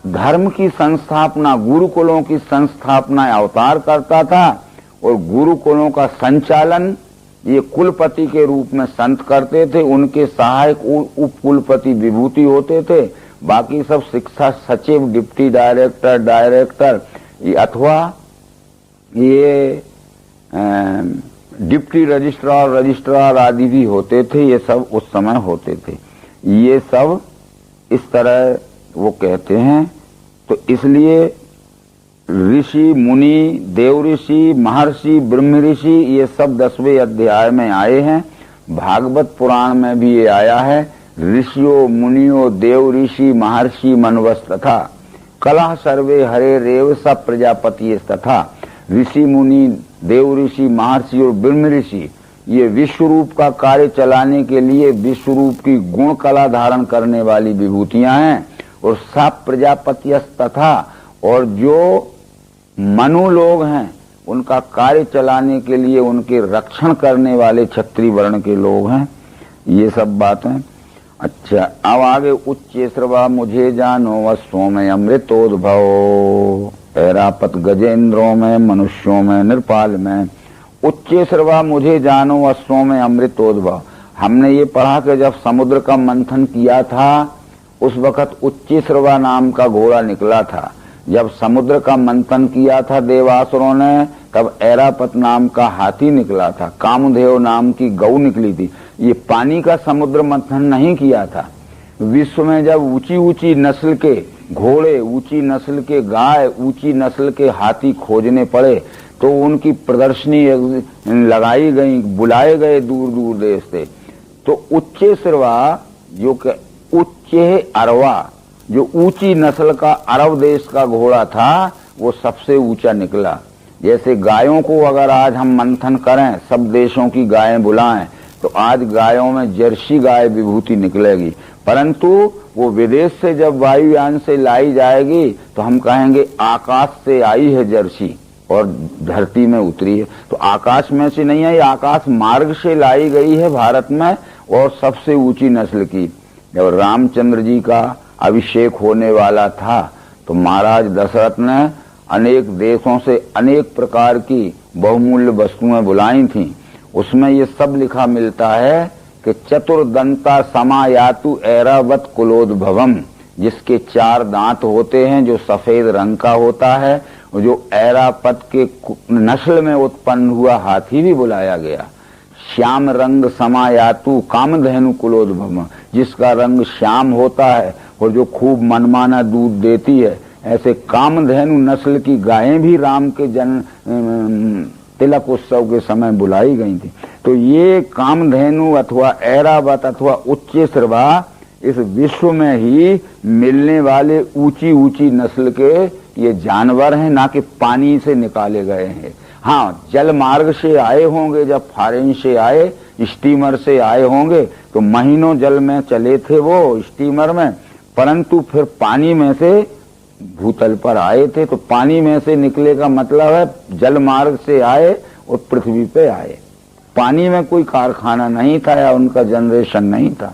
धर्म की संस्थापना, गुरुकुलों की संस्थापना अवतार करता था, और गुरुकुलों का संचालन ये कुलपति के रूप में संत करते थे। उनके सहायक उप कुलपति विभूति होते थे। बाकी सब शिक्षा सचिव, डिप्टी डायरेक्टर, अथवा ये डिप्टी रजिस्ट्रार आदि भी होते थे। ये सब उस समय होते थे। ये सब इस तरह वो कहते हैं। तो इसलिए ऋषि, मुनि, देव ऋषि, महर्षि, ब्रह्म ऋषि, ये सब 10वें अध्याय में आए हैं। भागवत पुराण में भी ये आया है। ऋषियों, मुनियों, देव ऋषि, महर्षि, मनवस तथा कलह सर्वे हरे रेव सब प्रजापति तथा। ऋषि, मुनि, देव ऋषि, महर्षि और ब्रह्म ऋषि ये विश्व रूप का कार्य चलाने के लिए विश्व रूप की गुण कला धारण करने वाली विभूतियां हैं। और सब प्रजापति तथा, और जो मनु लोग हैं, उनका कार्य चलाने के लिए उनके रक्षण करने वाले क्षत्रिय वर्ण के लोग हैं। ये सब बातें। अच्छा, अब आगे उच्च श्रवा मुझे जानो वस्त्रों में अमृतोद्भव, ऐरापत गजेंद्रों में, मनुष्यों में, नृपाल में। उच्च श्रवा मुझे जानो वस्त्रों में अमृतोद्भव। हमने ये पढ़ा कि जब समुद्र का मंथन किया था, उस वक्त उच्च श्रवा नाम का घोड़ा निकला था। जब समुद्र का मंथन किया था देवासुरों ने, तब ऐरापत नाम का हाथी निकला था। कामदेव नाम की गौ निकली थी। ये पानी का समुद्र मंथन नहीं किया था। विश्व में जब ऊंची ऊंची नस्ल के घोड़े, ऊंची नस्ल के गाय, ऊंची नस्ल के हाथी खोजने पड़े, तो उनकी प्रदर्शनी लगाई गई, बुलाए गए दूर दूर देश से। तो उच्च श्रवा, जो कि उच्च अरवा, जो ऊंची नस्ल का अरब देश का घोड़ा था, वो सबसे ऊंचा निकला। जैसे गायों को अगर आज हम मंथन करें, सब देशों की गायें बुलाएं, तो आज गायों में जर्सी गाय विभूति निकलेगी। परंतु वो विदेश से जब वायुयान से लाई जाएगी, तो हम कहेंगे आकाश से आई है जर्सी और धरती में उतरी है। तो आकाश में से नहीं आई, आकाश मार्ग से लाई गई है भारत में, और सबसे ऊंची नस्ल की। जब रामचंद्र जी का अभिषेक होने वाला था, तो महाराज दशरथ ने अनेक देशों से अनेक प्रकार की बहुमूल्य वस्तुएं बुलाई थीं। उसमें ये सब लिखा मिलता है कि चतुर्दंता समायातु ऐरावत कुलोद्भवम, जिसके 4 दांत होते हैं, जो सफेद रंग का होता है, जो ऐरापत के नस्ल में उत्पन्न हुआ हाथी भी बुलाया गया। श्याम रंग समायातु कामधेनु कुलोद्भवम, जिसका रंग श्याम होता है और जो खूब मनमाना दूध देती है। ऐसे कामधेनु नस्ल की गायें भी राम के तिलक उत्सव के समय बुलाई गई थी। तो ये कामधेनु अथवा ऐरावत अथवा उच्च श्रवा इस विश्व में ही मिलने वाले ऊंची ऊंची नस्ल के ये जानवर हैं, ना कि पानी से निकाले गए हैं। हाँ, जल मार्ग से आए होंगे, जब फॉरेन से आए, स्टीमर से आए होंगे तो महीनों जल में चले थे वो स्टीमर में, परंतु फिर पानी में से भूतल पर आए थे। तो पानी में से निकले का मतलब है जल मार्ग से आए और पृथ्वी पे आए। पानी में कोई कारखाना नहीं था या उनका जनरेशन नहीं था।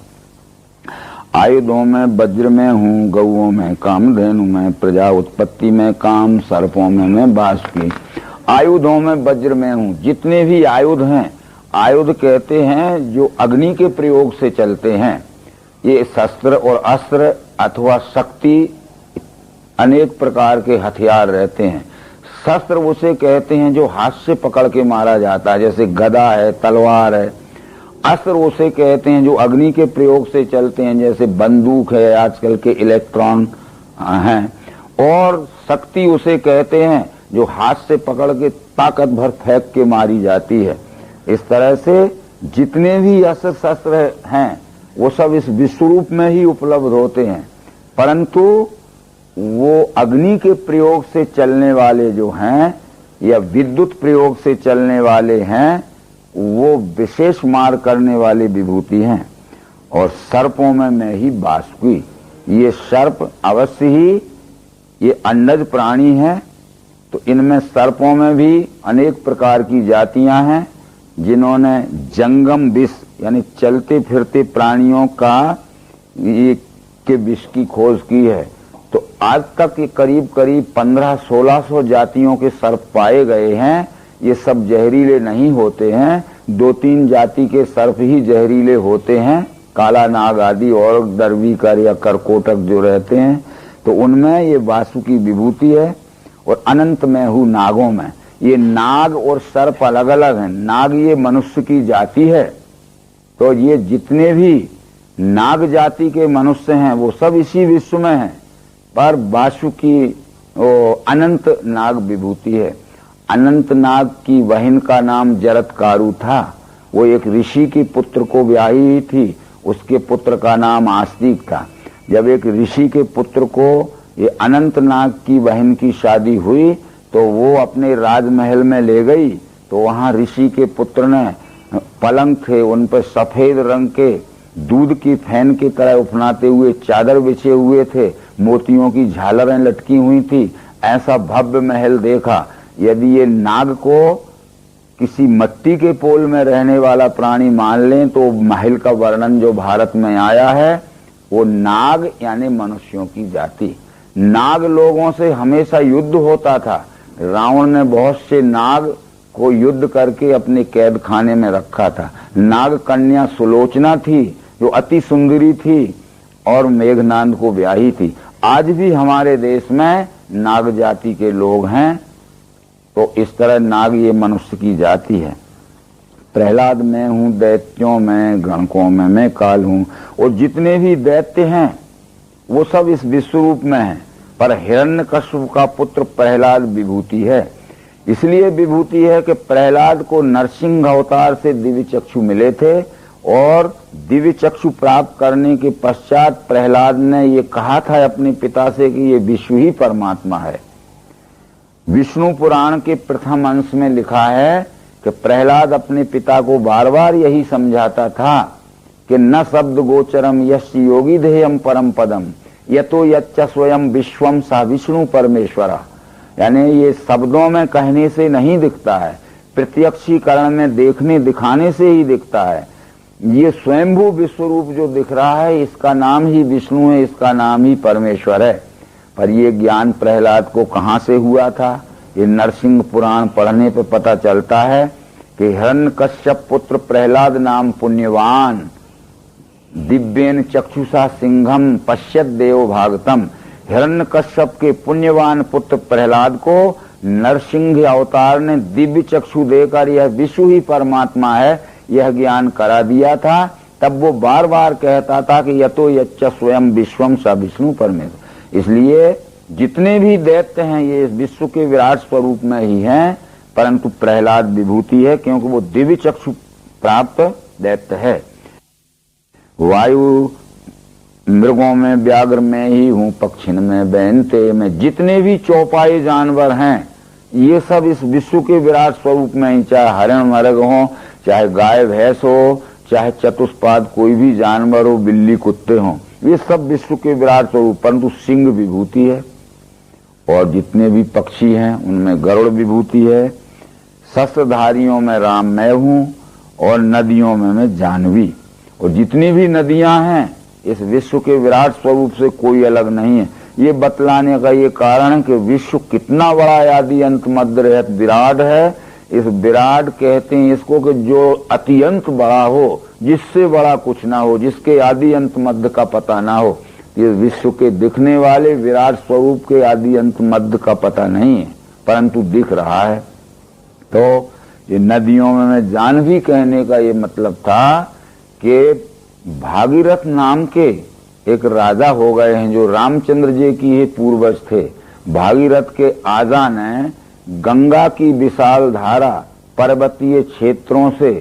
आयुधों में वज्र में हूँ, गौओं में कामधेनु में, प्रजा उत्पत्ति में काम, सर्पों में मैं बाष्पी। आयुधों में वज्र में हूँ, जितने भी आयुध हैं, आयुध कहते हैं जो अग्नि के प्रयोग से चलते हैं। ये शस्त्र और अस्त्र अथवा शक्ति अनेक प्रकार के हथियार रहते हैं। शस्त्र उसे कहते हैं जो हाथ से पकड़ के मारा जाता है, जैसे गदा है, तलवार है। अस्त्र उसे कहते हैं जो अग्नि के प्रयोग से चलते हैं, जैसे बंदूक है, आजकल के इलेक्ट्रॉन हैं। और शक्ति उसे कहते हैं जो हाथ से पकड़ के ताकत भर फेंक के मारी जाती है। इस तरह से जितने भी अस्त्र शस्त्र हैं वो सब इस विश्वरूप में ही उपलब्ध होते हैं, परंतु वो अग्नि के प्रयोग से चलने वाले जो हैं या विद्युत प्रयोग से चलने वाले हैं वो विशेष मार करने वाली विभूति हैं। और सर्पों में मैं ही बाष्पी। ये सर्प अवश्य ही ये अंडज प्राणी हैं, तो इनमें सर्पों में भी अनेक प्रकार की जातियां हैं जिन्होंने जंगम विष यानी चलते फिरते प्राणियों का ये के विष की खोज की है। तो आज तक ये करीब करीब 1500-1600 जातियों के सर्प पाए गए हैं। ये सब जहरीले नहीं होते हैं, 2-3 जाति के सर्प ही जहरीले होते हैं, काला नाग आदि और दरवीकर या करकोटक जो रहते हैं, तो उनमें ये वासु की विभूति है। और अनंत में हूँ नागों में, ये नाग और सर्प अलग अलग हैं। नाग ये मनुष्य की जाति है, तो ये जितने भी नाग जाति के मनुष्य हैं वो सब इसी विश्व में हैं, पर वासु की अनंत नाग विभूति है। अनंत नाग की बहन का नाम जरत्कारु था। वो एक ऋषि के पुत्र को ब्याही थी, उसके पुत्र का नाम आस्तिक था। जब एक ऋषि के पुत्र को ये अनंत नाग की बहन की शादी हुई तो वो अपने राजमहल में ले गई, तो वहां ऋषि के पुत्र ने पलंग थे, उन पर सफेद रंग के दूध की फैन की तरह उफनाते हुए चादर बिछे हुए थे, मोतियों की झालरें लटकी हुई थी। ऐसा भव्य महल देखा। यदि ये नाग को किसी मिट्टी के पोल में रहने वाला प्राणी मान लें तो महल का वर्णन जो भारत में आया है वो नाग यानी मनुष्यों की जाति। नाग लोगों से हमेशा युद्ध होता था। रावण ने बहुत से नाग को युद्ध करके अपने कैद खाने में रखा था। नाग कन्या सुलोचना थी जो अति सुंदरी थी और मेघनाद को ब्याही थी। आज भी हमारे देश में नाग जाति के लोग हैं। तो इस तरह नाग ये मनुष्य की जाति है। प्रहलाद मैं हूँ, दैत्यों में, गणकों में मैं काल हूँ। और जितने भी दैत्य हैं वो सब इस विश्वरूप में हैं, पर हिरण्यकश्यप का पुत्र प्रहलाद विभूति है। इसलिए विभूति है कि प्रहलाद को नरसिंह अवतार से दिव्य चक्षु मिले थे और दिव्य चक्षु प्राप्त करने के पश्चात प्रहलाद ने ये कहा था अपने पिता से कि ये विष्णु ही परमात्मा है। विष्णु पुराण के प्रथम अंश में लिखा है कि प्रहलाद अपने पिता को बार बार यही समझाता था कि न शब्द गोचरम यस्य योगी ध्येयम परम पदम यतो यच्च स्वयं विश्वम सा विष्णु परमेश्वरा। यानी ये शब्दों में कहने से नहीं दिखता है, प्रत्यक्षीकरण में देखने दिखाने से ही दिखता है। ये स्वयंभू विश्वरूप जो दिख रहा है इसका नाम ही विष्णु है, इसका नाम ही परमेश्वर है। पर ये ज्ञान प्रहलाद को कहाँ से हुआ था? ये नरसिंह पुराण पढ़ने पे पता चलता है कि हिरण्यकश्यप पुत्र प्रहलाद नाम पुण्यवान दिव्येन चक्षुषा सिंहम पश्यत देव भागतम। हिरण्यकश्यप के पुण्यवान पुत्र प्रहलाद को नरसिंह अवतार ने दिव्य चक्षु देकर यह विष्णु ही परमात्मा है यह ज्ञान करा दिया था। तब वो बार बार कहता था कि यतो यच्च स्वयं विश्वम स विष्णु परमेश्वर। इसलिए जितने भी दैत्य हैं ये इस विश्व के विराट स्वरूप में ही हैं, परंतु प्रहलाद विभूति है, क्योंकि वो दिव्य चक्षु प्राप्त दैत्य है। वायु मृगों में, व्याघ्र में ही हूँ, पक्षिण में, बैनते में, जितने भी चौपाई जानवर हैं ये सब इस विश्व के विराट स्वरूप में ही, चाहे हरण मृग हो, चाहे गाय भैंस हो, चाहे चतुष्पाद कोई भी जानवर हो, बिल्ली कुत्ते हो, ये सब विश्व के विराट स्वरूप, परंतु सिंह विभूति है। और जितने भी पक्षी हैं उनमें गरुड़ विभूति है। शस्त्रधारियों में राम मैं हूं और नदियों में मैं जाह्नवी। और जितनी भी नदियां हैं इस विश्व के विराट स्वरूप से कोई अलग नहीं है। ये बतलाने का ये कारण है कि विश्व कितना बड़ा आदि अंत मध्य रहित विराट है। इस विराट कहते हैं इसको कि जो अत्यंत बड़ा हो, जिससे बड़ा कुछ ना हो, जिसके आदि अंत मध्य का पता ना हो। ये विश्व के दिखने वाले विराट स्वरूप के आदि अंत मध्य का पता नहीं है, परंतु दिख रहा है। तो ये नदियों में मैं जाह्नवी कहने का ये मतलब था कि भागीरथ नाम के एक राजा हो गए हैं जो रामचंद्र जी की ही पूर्वज थे। भागीरथ के आजा ने गंगा की विशाल धारा पर्वतीय क्षेत्रों से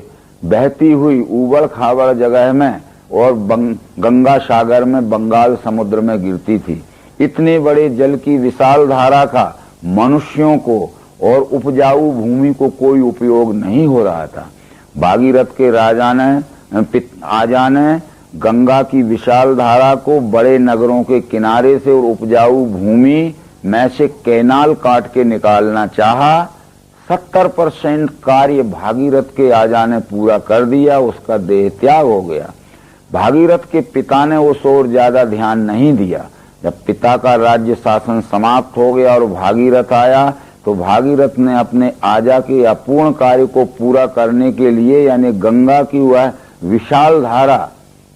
बहती हुई ऊबड़ खाबड़ जगह में और गंगा सागर में, बंगाल समुद्र में गिरती थी। इतने बड़े जल की विशाल धारा का मनुष्यों को और उपजाऊ भूमि को कोई उपयोग नहीं हो रहा था। भागीरथ के राजा ने, आजा ने गंगा की विशाल धारा को बड़े नगरों के किनारे से और उपजाऊ भूमि में से कैनाल काट के निकालना चाहा। 70% कार्य भागीरथ के आजा ने पूरा कर दिया, उसका देह त्याग हो गया। भागीरथ के पिता ने उस ओर ज्यादा ध्यान नहीं दिया। जब पिता का राज्य शासन समाप्त हो गया और भागीरथ आया तो भागीरथ ने अपने आजा के अपूर्ण कार्य को पूरा करने के लिए, यानी गंगा की वह विशाल धारा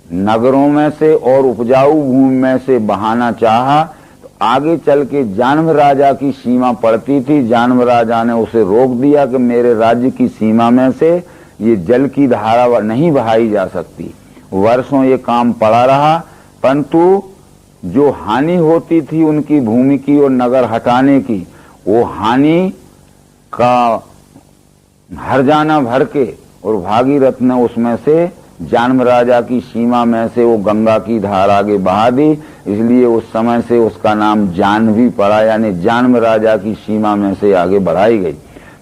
नगरों में से और उपजाऊ भूमि में से बहाना चाहा। तो आगे चल के जाह्नव राजा की सीमा पड़ती थी। जाह्नव राजा ने उसे रोक दिया कि मेरे राज्य की सीमा में से ये जल की धारा नहीं बहाई जा सकती। वर्षों ये काम पड़ा रहा, परंतु जो हानि होती थी उनकी भूमि की और नगर हटाने की, वो हानि का हर्जाना भर के और भागीरथ ने उसमें से जाह्नव राजा की सीमा में से वो गंगा की धार आगे बहा दी। इसलिए उस समय से उसका नाम जाह्नवी पड़ा, यानी जाह्नव राजा की सीमा में से आगे बढ़ाई गई।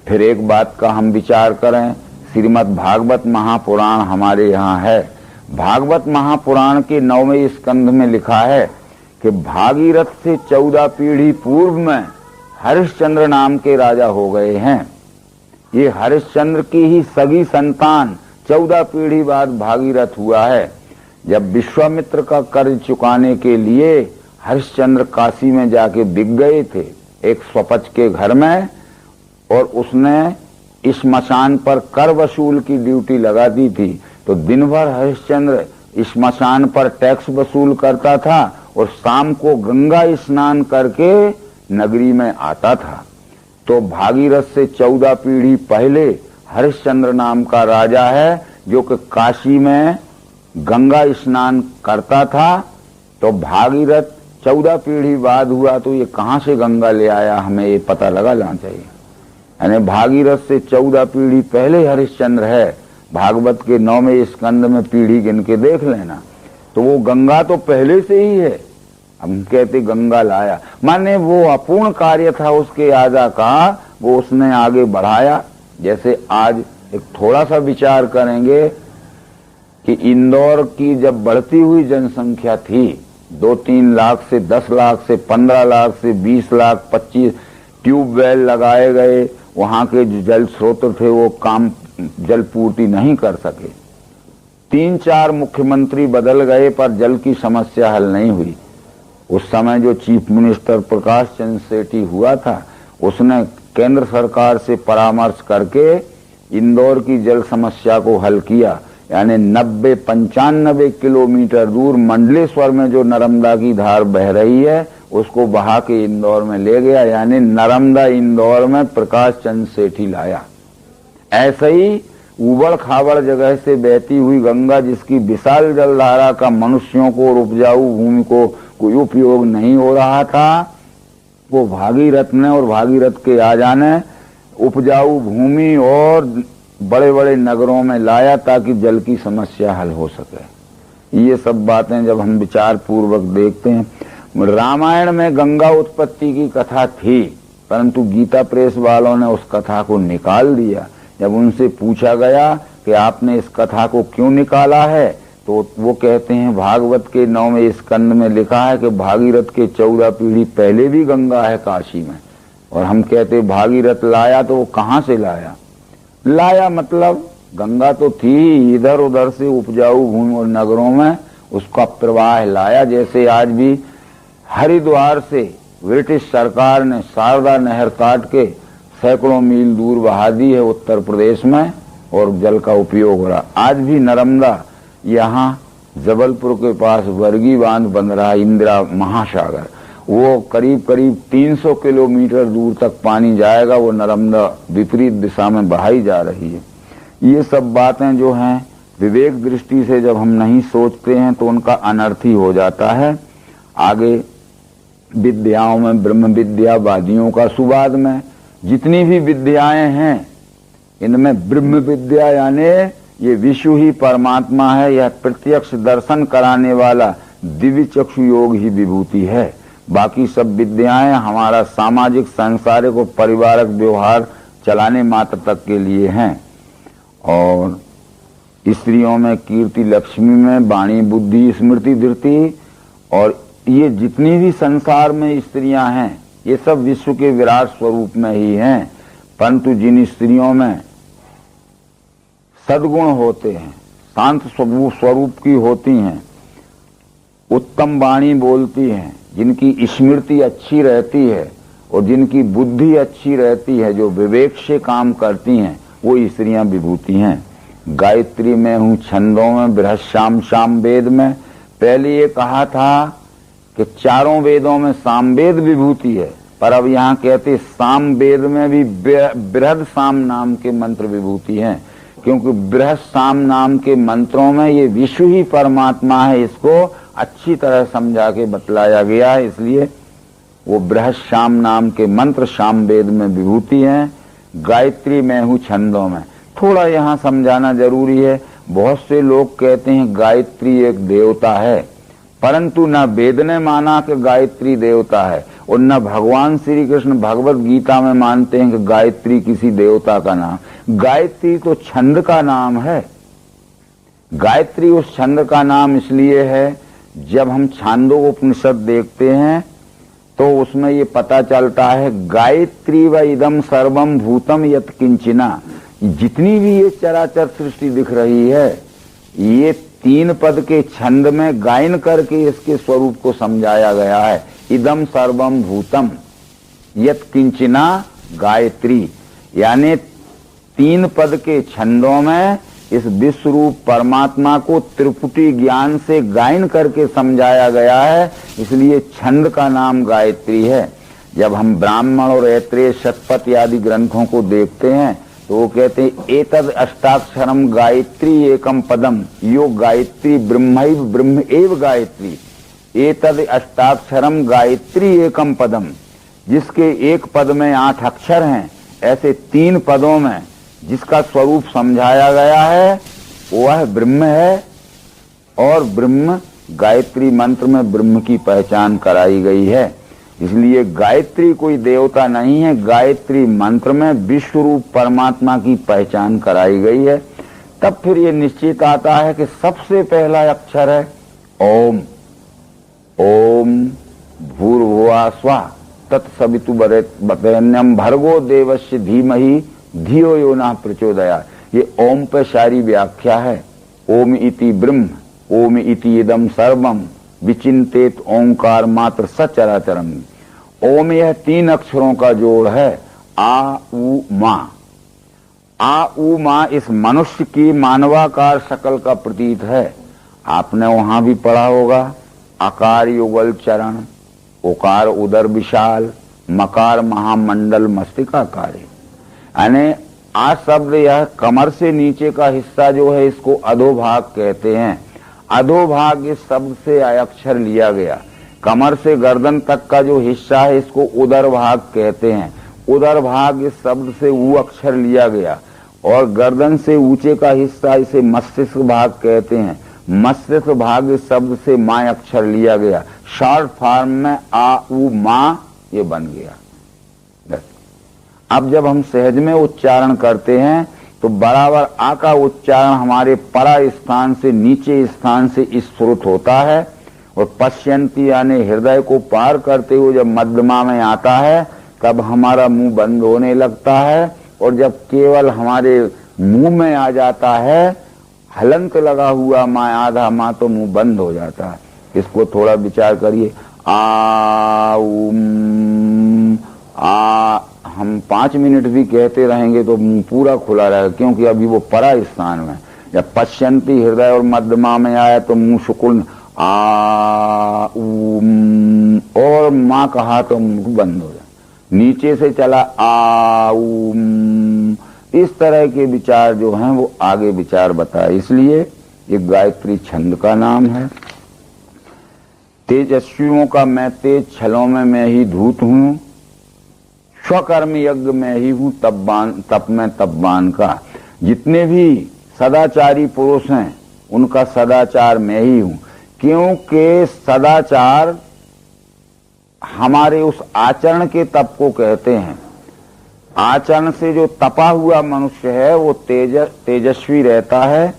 फिर एक बात का हम विचार करें, श्रीमद् भागवत महापुराण हमारे यहाँ है। भागवत महापुराण के 9वें स्कंध में लिखा है कि भागीरथ से 14 पीढ़ी पूर्व में हरिश्चंद्र नाम के राजा हो गए हैं। ये हरिश्चंद्र की ही सगी संतान 14 पीढ़ी बाद भागीरथ हुआ है। जब विश्वामित्र का कर्ज चुकाने के लिए हरिश्चंद्र काशी में जाके बिक गए थे एक स्वपच के घर में, और उसने स्मशान पर कर वसूल की ड्यूटी लगा दी थी। तो दिन भर हरिश्चंद्र स्मशान पर टैक्स वसूल करता था और शाम को गंगा स्नान करके नगरी में आता था। तो भागीरथ से 14 पीढ़ी पहले हरिश्चंद्र नाम का राजा है जो कि काशी में गंगा स्नान करता था। तो भागीरथ 14 पीढ़ी बाद हुआ, तो ये कहाँ से गंगा ले आया, हमें ये पता लगाना चाहिए। यानी भागीरथ से 14 पीढ़ी पहले हरिश्चंद्र है। भागवत के 9वें स्कंद में पीढ़ी गिन के देख लेना। तो वो गंगा तो पहले से ही है। हम कहते गंगा लाया, माने वो अपूर्ण कार्य था उसके आजा का, वो उसने आगे बढ़ाया। जैसे आज एक थोड़ा सा विचार करेंगे कि इंदौर की जब बढ़ती हुई जनसंख्या थी, 2-3 लाख से 10 लाख से 15 लाख से 20 लाख 25 ट्यूबवेल लगाए गए, वहां के जो जल स्रोत थे वो काम जल पूर्ति नहीं कर सके। 3-4 मुख्यमंत्री बदल गए पर जल की समस्या हल नहीं हुई। उस समय जो चीफ मिनिस्टर प्रकाश चंद्र सेठी हुआ था, उसने केंद्र सरकार से परामर्श करके इंदौर की जल समस्या को हल किया। यानी 90-95 किलोमीटर दूर मंडलेश्वर में जो नर्मदा की धार बह रही है उसको बहा के इंदौर में ले गया। यानी नर्मदा इंदौर में प्रकाश चंद्र सेठी लाया। ऐसे ही ऊबड़ खाबड़ जगह से बहती हुई गंगा, जिसकी विशाल जलधारा का मनुष्यों को और उपजाऊ भूमि को कोई उपयोग नहीं हो रहा था, वो भागीरथ ने और भागीरथ के आजा ने उपजाऊ भूमि और बड़े बड़े नगरों में लाया ताकि जल की समस्या हल हो सके। ये सब बातें जब हम विचार पूर्वक देखते हैं, रामायण में गंगा उत्पत्ति की कथा थी, परंतु गीता प्रेस वालों ने उस कथा को निकाल दिया। जब उनसे पूछा गया कि आपने इस कथा को क्यों निकाला है, तो वो कहते हैं भागवत के 9वें स्कंद में लिखा है कि भागीरथ के 14 पीढ़ी पहले भी गंगा है काशी में। और हम कहते भागीरथ लाया, तो वो कहाँ से लाया? लाया मतलब गंगा तो थी ही, इधर उधर से उपजाऊ भूमि और नगरों में उसका प्रवाह लाया। जैसे आज भी हरिद्वार से ब्रिटिश सरकार ने शारदा नहर काट के सैकड़ों मील दूर बहा दी है उत्तर प्रदेश में, और जल का उपयोग हो रहा। आज भी नर्मदा, यहाँ जबलपुर के पास वर्गी बांध बन रहा, इंदिरा महासागर, वो करीब करीब 300 किलोमीटर दूर तक पानी जाएगा। वो नर्मदा विपरीत दिशा में बहाई जा रही है। ये सब बातें जो हैं विवेक दृष्टि से जब हम नहीं सोचते हैं तो उनका अनर्थ ही हो जाता है। आगे विद्याओं में ब्रह्म विद्यावादियों का सुवाद में जितनी भी विद्याएं हैं, इनमें ब्रह्म विद्या यानी ये विश्व ही परमात्मा है, यह प्रत्यक्ष दर्शन कराने वाला दिव्य चक्षु योग ही विभूति है। बाकी सब विद्याएं हमारा सामाजिक सांसारिक और पारिवारिक व्यवहार चलाने मात्र तक के लिए हैं। और स्त्रियों में कीर्ति लक्ष्मी में वाणी बुद्धि स्मृति धृति, और ये जितनी भी संसार में स्त्रियां हैं ये सब विश्व के विराट स्वरूप में ही हैं। परंतु जिन स्त्रियों में सद्गुण होते हैं, शांत स्वरूप की होती हैं, उत्तम वाणी बोलती हैं, जिनकी स्मृति अच्छी रहती है और जिनकी बुद्धि अच्छी रहती है, जो विवेक से काम करती हैं, वो स्त्रियां विभूति हैं। गायत्री में हूँ, छंदों में, बृहस्पति शाम वेद में। पहले ये कहा था कि चारों वेदों में सामवेद विभूति है, पर अब यहाँ कहते साम वेद में भी बृहद साम नाम के मंत्र विभूति हैं, क्योंकि बृहद साम नाम के मंत्रों में ये विश्व ही परमात्मा है, इसको अच्छी तरह समझा के बतलाया गया है। इसलिए वो बृहद शाम नाम के मंत्र शाम वेद में विभूति हैं। गायत्री में हूँ छंदों में। थोड़ा यहाँ समझाना जरूरी है। बहुत से लोग कहते हैं गायत्री एक देवता है, परंतु न वेद ने माना कि गायत्री देवता है, और न भगवान श्री कृष्ण भगवत गीता में मानते हैं कि गायत्री किसी देवता का नाम। गायत्री तो छंद का नाम है। गायत्री उस छंद का नाम इसलिए है, जब हम छांदोपनिषद देखते हैं तो उसमें ये पता चलता है गायत्री व इदम सर्वम भूतम यत् किंचिना। जितनी भी ये चराचर सृष्टि दिख रही है, ये 3 पद के छंद में गायन करके इसके स्वरूप को समझाया गया है। इदम सर्वम भूतम यत् किंचिना गायत्री, यानी 3 पद के छंदों में इस विश्व रूप परमात्मा को त्रिपुटी ज्ञान से गायन करके समझाया गया है, इसलिए छंद का नाम गायत्री है। जब हम ब्राह्मण और ऐत्रेय शतपथ आदि ग्रंथों को देखते हैं तो वो कहते हैं एतद अष्टाक्षरम गायत्री एकम पदम, यो गायत्री ब्रह्मैव ब्रह्म एव गायत्री, एतद अष्टाक्षरम गायत्री एकम पदम। जिसके एक पद में 8 अक्षर हैं, ऐसे 3 पदों में जिसका स्वरूप समझाया गया है वह ब्रह्म है, और ब्रह्म गायत्री मंत्र में ब्रह्म की पहचान कराई गई है। इसलिए गायत्री कोई देवता नहीं है, गायत्री मंत्र में विश्व रूप परमात्मा की पहचान कराई गई है। तब फिर ये निश्चित आता है कि सबसे पहला अक्षर है ओम। ओम भूर्भुवः स्वः तत्सवितुर्वरेण्यं भर्गो देवस्य धीमहि धियो यो नः प्रचोदयात्। ये ओम पे सारी व्याख्या है। ओम इति ब्रह्म, ओम इति इदम सर्वम विचिंतेत ओंकार मात्र सचराचरम। ओम यह 3 अक्षरों का जोड़ है, आ उ मा। आ उ मा इस मनुष्य की मानवाकार शकल का प्रतीत है। आपने वहां भी पढ़ा होगा, आकार युगल चरण, ओकार उदर विशाल, मकार महामंडल मस्तिकाकारी। यानी आ शब्द यह कमर से नीचे का हिस्सा जो है इसको अधोभाग कहते हैं। अधोभाग इस शब्द से अक्षर लिया गया। कमर से गर्दन तक का जो हिस्सा है इसको उदर भाग कहते हैं। उदर भाग इस शब्द से ऊ अक्षर लिया गया और गर्दन से ऊंचे का हिस्सा इसे मस्तिष्क भाग कहते हैं। मस्तिष्क भाग इस शब्द से माँ अक्षर लिया गया। शॉर्ट फॉर्म में आ उ माँ ये बन गया। अब जब हम सहज में उच्चारण करते हैं तो बराबर आ का उच्चारण हमारे परा स्थान से नीचे स्थान से स्फुरित होता है और पश्यंती यानी हृदय को पार करते हुए जब मध्यमा में आता है तब हमारा मुंह बंद होने लगता है और जब केवल हमारे मुंह में आ जाता है हलंत लगा हुआ माँ आधा माँ तो मुंह बंद हो जाता है। इसको थोड़ा विचार करिए। आ हम 5 मिनट भी कहते रहेंगे तो मुंह पूरा खुला रहेगा क्योंकि अभी वो परा स्थान में। जब पश्यंती हृदय और मध्यमा में आया तो मुंह सुकुन आ और माँ कहा तो मुंह बंद हो जाए। नीचे से चला आ इस तरह के विचार जो हैं वो आगे विचार बताए। इसलिए एक गायत्री छंद का नाम है। तेजस्वियों का मैं तेज, छलों में मैं ही धूत हूँ, स्वकर्म यज्ञ में ही हूँ, तप में तपवान का। जितने भी सदाचारी पुरुष हैं उनका सदाचार मैं ही हूँ, क्योंकि सदाचार हमारे उस आचरण के तप को कहते हैं। आचरण से जो तपा हुआ मनुष्य है वो तेजस्वी रहता है।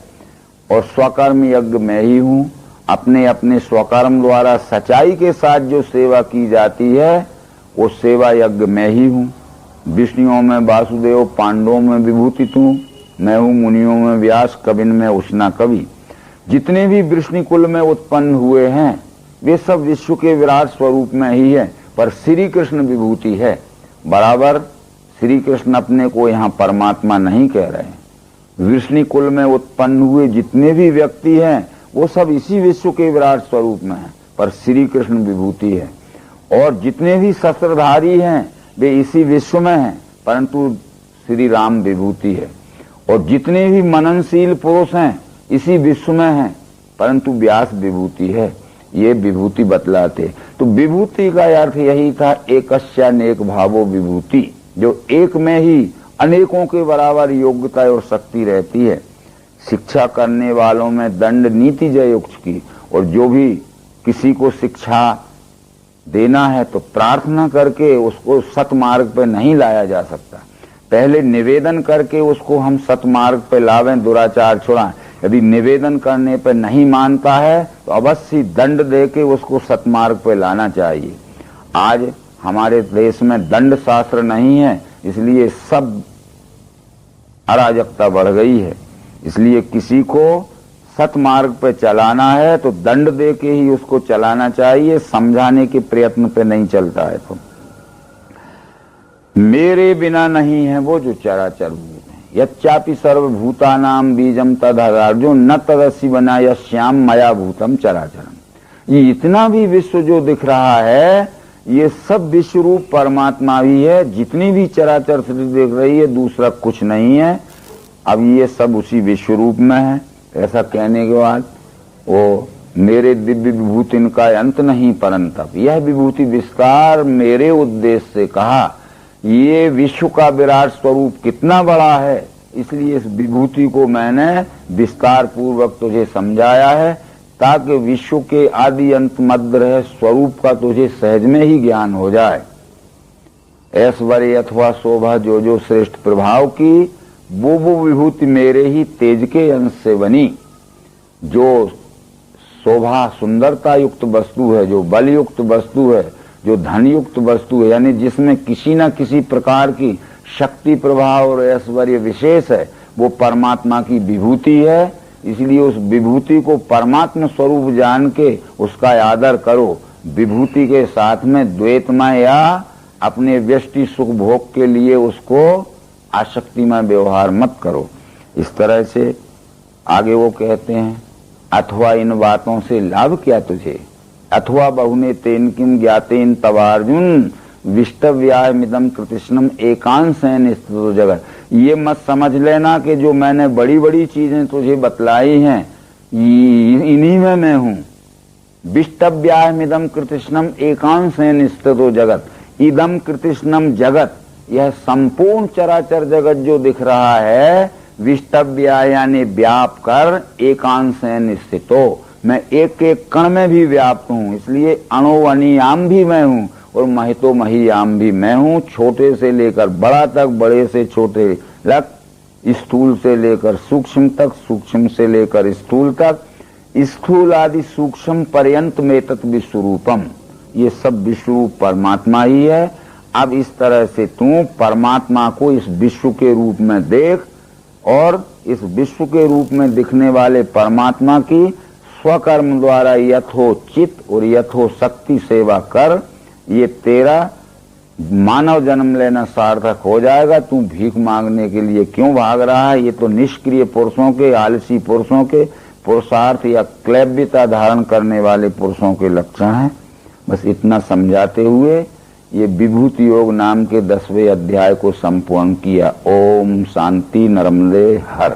और स्वकर्म यज्ञ मैं ही हूँ, अपने अपने स्वकर्म द्वारा सच्चाई के साथ जो सेवा की जाती है वो सेवा यज्ञ मैं ही हूँ। विष्णुओं में वासुदेव, पांडवों में विभूति तू, मैं हूँ मुनियों में व्यास, कविन में उष्णा कवि। जितने भी वृष्णि कुल में उत्पन्न हुए हैं वे सब विश्व के विराट स्वरूप में ही है, पर श्री कृष्ण विभूति है। बराबर श्री कृष्ण अपने को यहाँ परमात्मा नहीं कह रहे हैं। वृष्णि कुल में उत्पन्न हुए जितने भी व्यक्ति हैं वो सब इसी विश्व के विराट स्वरूप में है, पर श्री कृष्ण विभूति है। और जितने भी शस्त्रधारी हैं वे इसी विश्व में हैं, परंतु श्री राम विभूति है। और जितने भी मननशील पुरुष हैं इसी विश्व में हैं, परंतु व्यास विभूति है। ये विभूति बतलाते। तो विभूति का अर्थ यही था, एकस्यानेक भावो विभूति, जो एक में ही अनेकों के बराबर योग्यता और शक्ति रहती है। शिक्षा करने वालों में दंड नीति जयुक्त की, और जो भी किसी को शिक्षा देना है तो प्रार्थना करके उसको सतमार्ग पे नहीं लाया जा सकता। पहले निवेदन करके उसको हम सतमार्ग पे लावें, दुराचार छुड़ाएं। यदि निवेदन करने पर नहीं मानता है तो अवश्य दंड देके उसको सतमार्ग पे लाना चाहिए। आज हमारे देश में दंड शास्त्र नहीं है, इसलिए सब अराजकता बढ़ गई है। इसलिए किसी को सतमार्ग पे चलाना है तो दंड दे के ही उसको चलाना चाहिए, समझाने के प्रयत्न पे नहीं चलता है। तो मेरे बिना नहीं है वो जो चराचर भूत है, यच्चापि सर्वभूतानाम बीजम तदर्जुन न तदसि बना यश्याम मया भूतम चराचरम। ये इतना भी विश्व जो दिख रहा है ये सब विश्व रूप परमात्मा भी है। जितनी भी चराचर सृष्टि दिख रही है दूसरा कुछ नहीं है। अब ये सब उसी विश्व रूप में है। ऐसा कहने के बाद वो मेरे दिव्य विभूति इनका अंत नहीं, परंतप यह विभूति विस्तार मेरे उद्देश्य से कहा। ये विश्व का विराट स्वरूप कितना बड़ा है, इसलिए इस विभूति को मैंने विस्तार पूर्वक तुझे समझाया है, ताकि विश्व के आदि अंत मध्य रहे स्वरूप का तुझे सहज में ही ज्ञान हो जाए। ऐश्वर्य अथवा शोभा जो जो श्रेष्ठ प्रभाव की, वो विभूति मेरे ही तेज के अंश से बनी। जो शोभा सुंदरता युक्त वस्तु है, जो बल युक्त वस्तु है, जो धन युक्त वस्तु है, यानी जिसमें किसी न किसी प्रकार की शक्ति प्रभाव और ऐश्वर्य विशेष है, वो परमात्मा की विभूति है। इसलिए उस विभूति को परमात्मा स्वरूप जान के उसका आदर करो। विभूति के साथ में द्वैतमय या अपने व्यष्टि सुख भोग के लिए उसको आसक्तिमय व्यवहार मत करो। इस तरह से आगे वो कहते हैं, अथवा इन बातों से लाभ क्या तुझे, अथवा बहुने तेन किम ज्ञातेन तवार्जुन विष्टव्यामिदम कृतिष्णम एकांशेन स्थितो जगत। ये मत समझ लेना कि जो मैंने बड़ी बड़ी चीजें तुझे बतलाई हैं इन्हीं में मैं हूँ। विष्टव्यामिदम कृतिष्णम एकांशेन स्थितो जगत। इदम कृतिष्णम जगत, यह संपूर्ण चराचर जगत जो दिख रहा है, विष्टव्या यानी व्याप कर, एकांशेन स्थितो, मैं एक एक कण में भी व्याप्त हूँ, इसलिए अणुवनियाम भी मैं हूँ और महितो महियाम भी मैं हूँ। छोटे से लेकर बड़ा तक, बड़े से छोटे तक, स्थूल से लेकर सूक्ष्म तक, सूक्ष्म से लेकर स्थूल तक, स्थूल आदि सूक्ष्म पर्यंत में तत् विश्वरूपम, ये सब विश्वरूप परमात्मा ही है। अब इस तरह से तू परमात्मा को इस विश्व के रूप में देख और इस विश्व के रूप में दिखने वाले परमात्मा की स्वकर्म द्वारा यथोचित और यथोशक्ति सेवा कर। ये तेरा मानव जन्म लेना सार्थक हो जाएगा। तू भीख मांगने के लिए क्यों भाग रहा है? ये तो निष्क्रिय पुरुषों के, आलसी पुरुषों के, पुरुषार्थ या क्लैब्यता धारण करने वाले पुरुषों के लक्षण हैं। बस इतना समझाते हुए ये विभूति योग नाम के 10वें अध्याय को संपूर्ण किया। ओम शांति नर्मदे हर।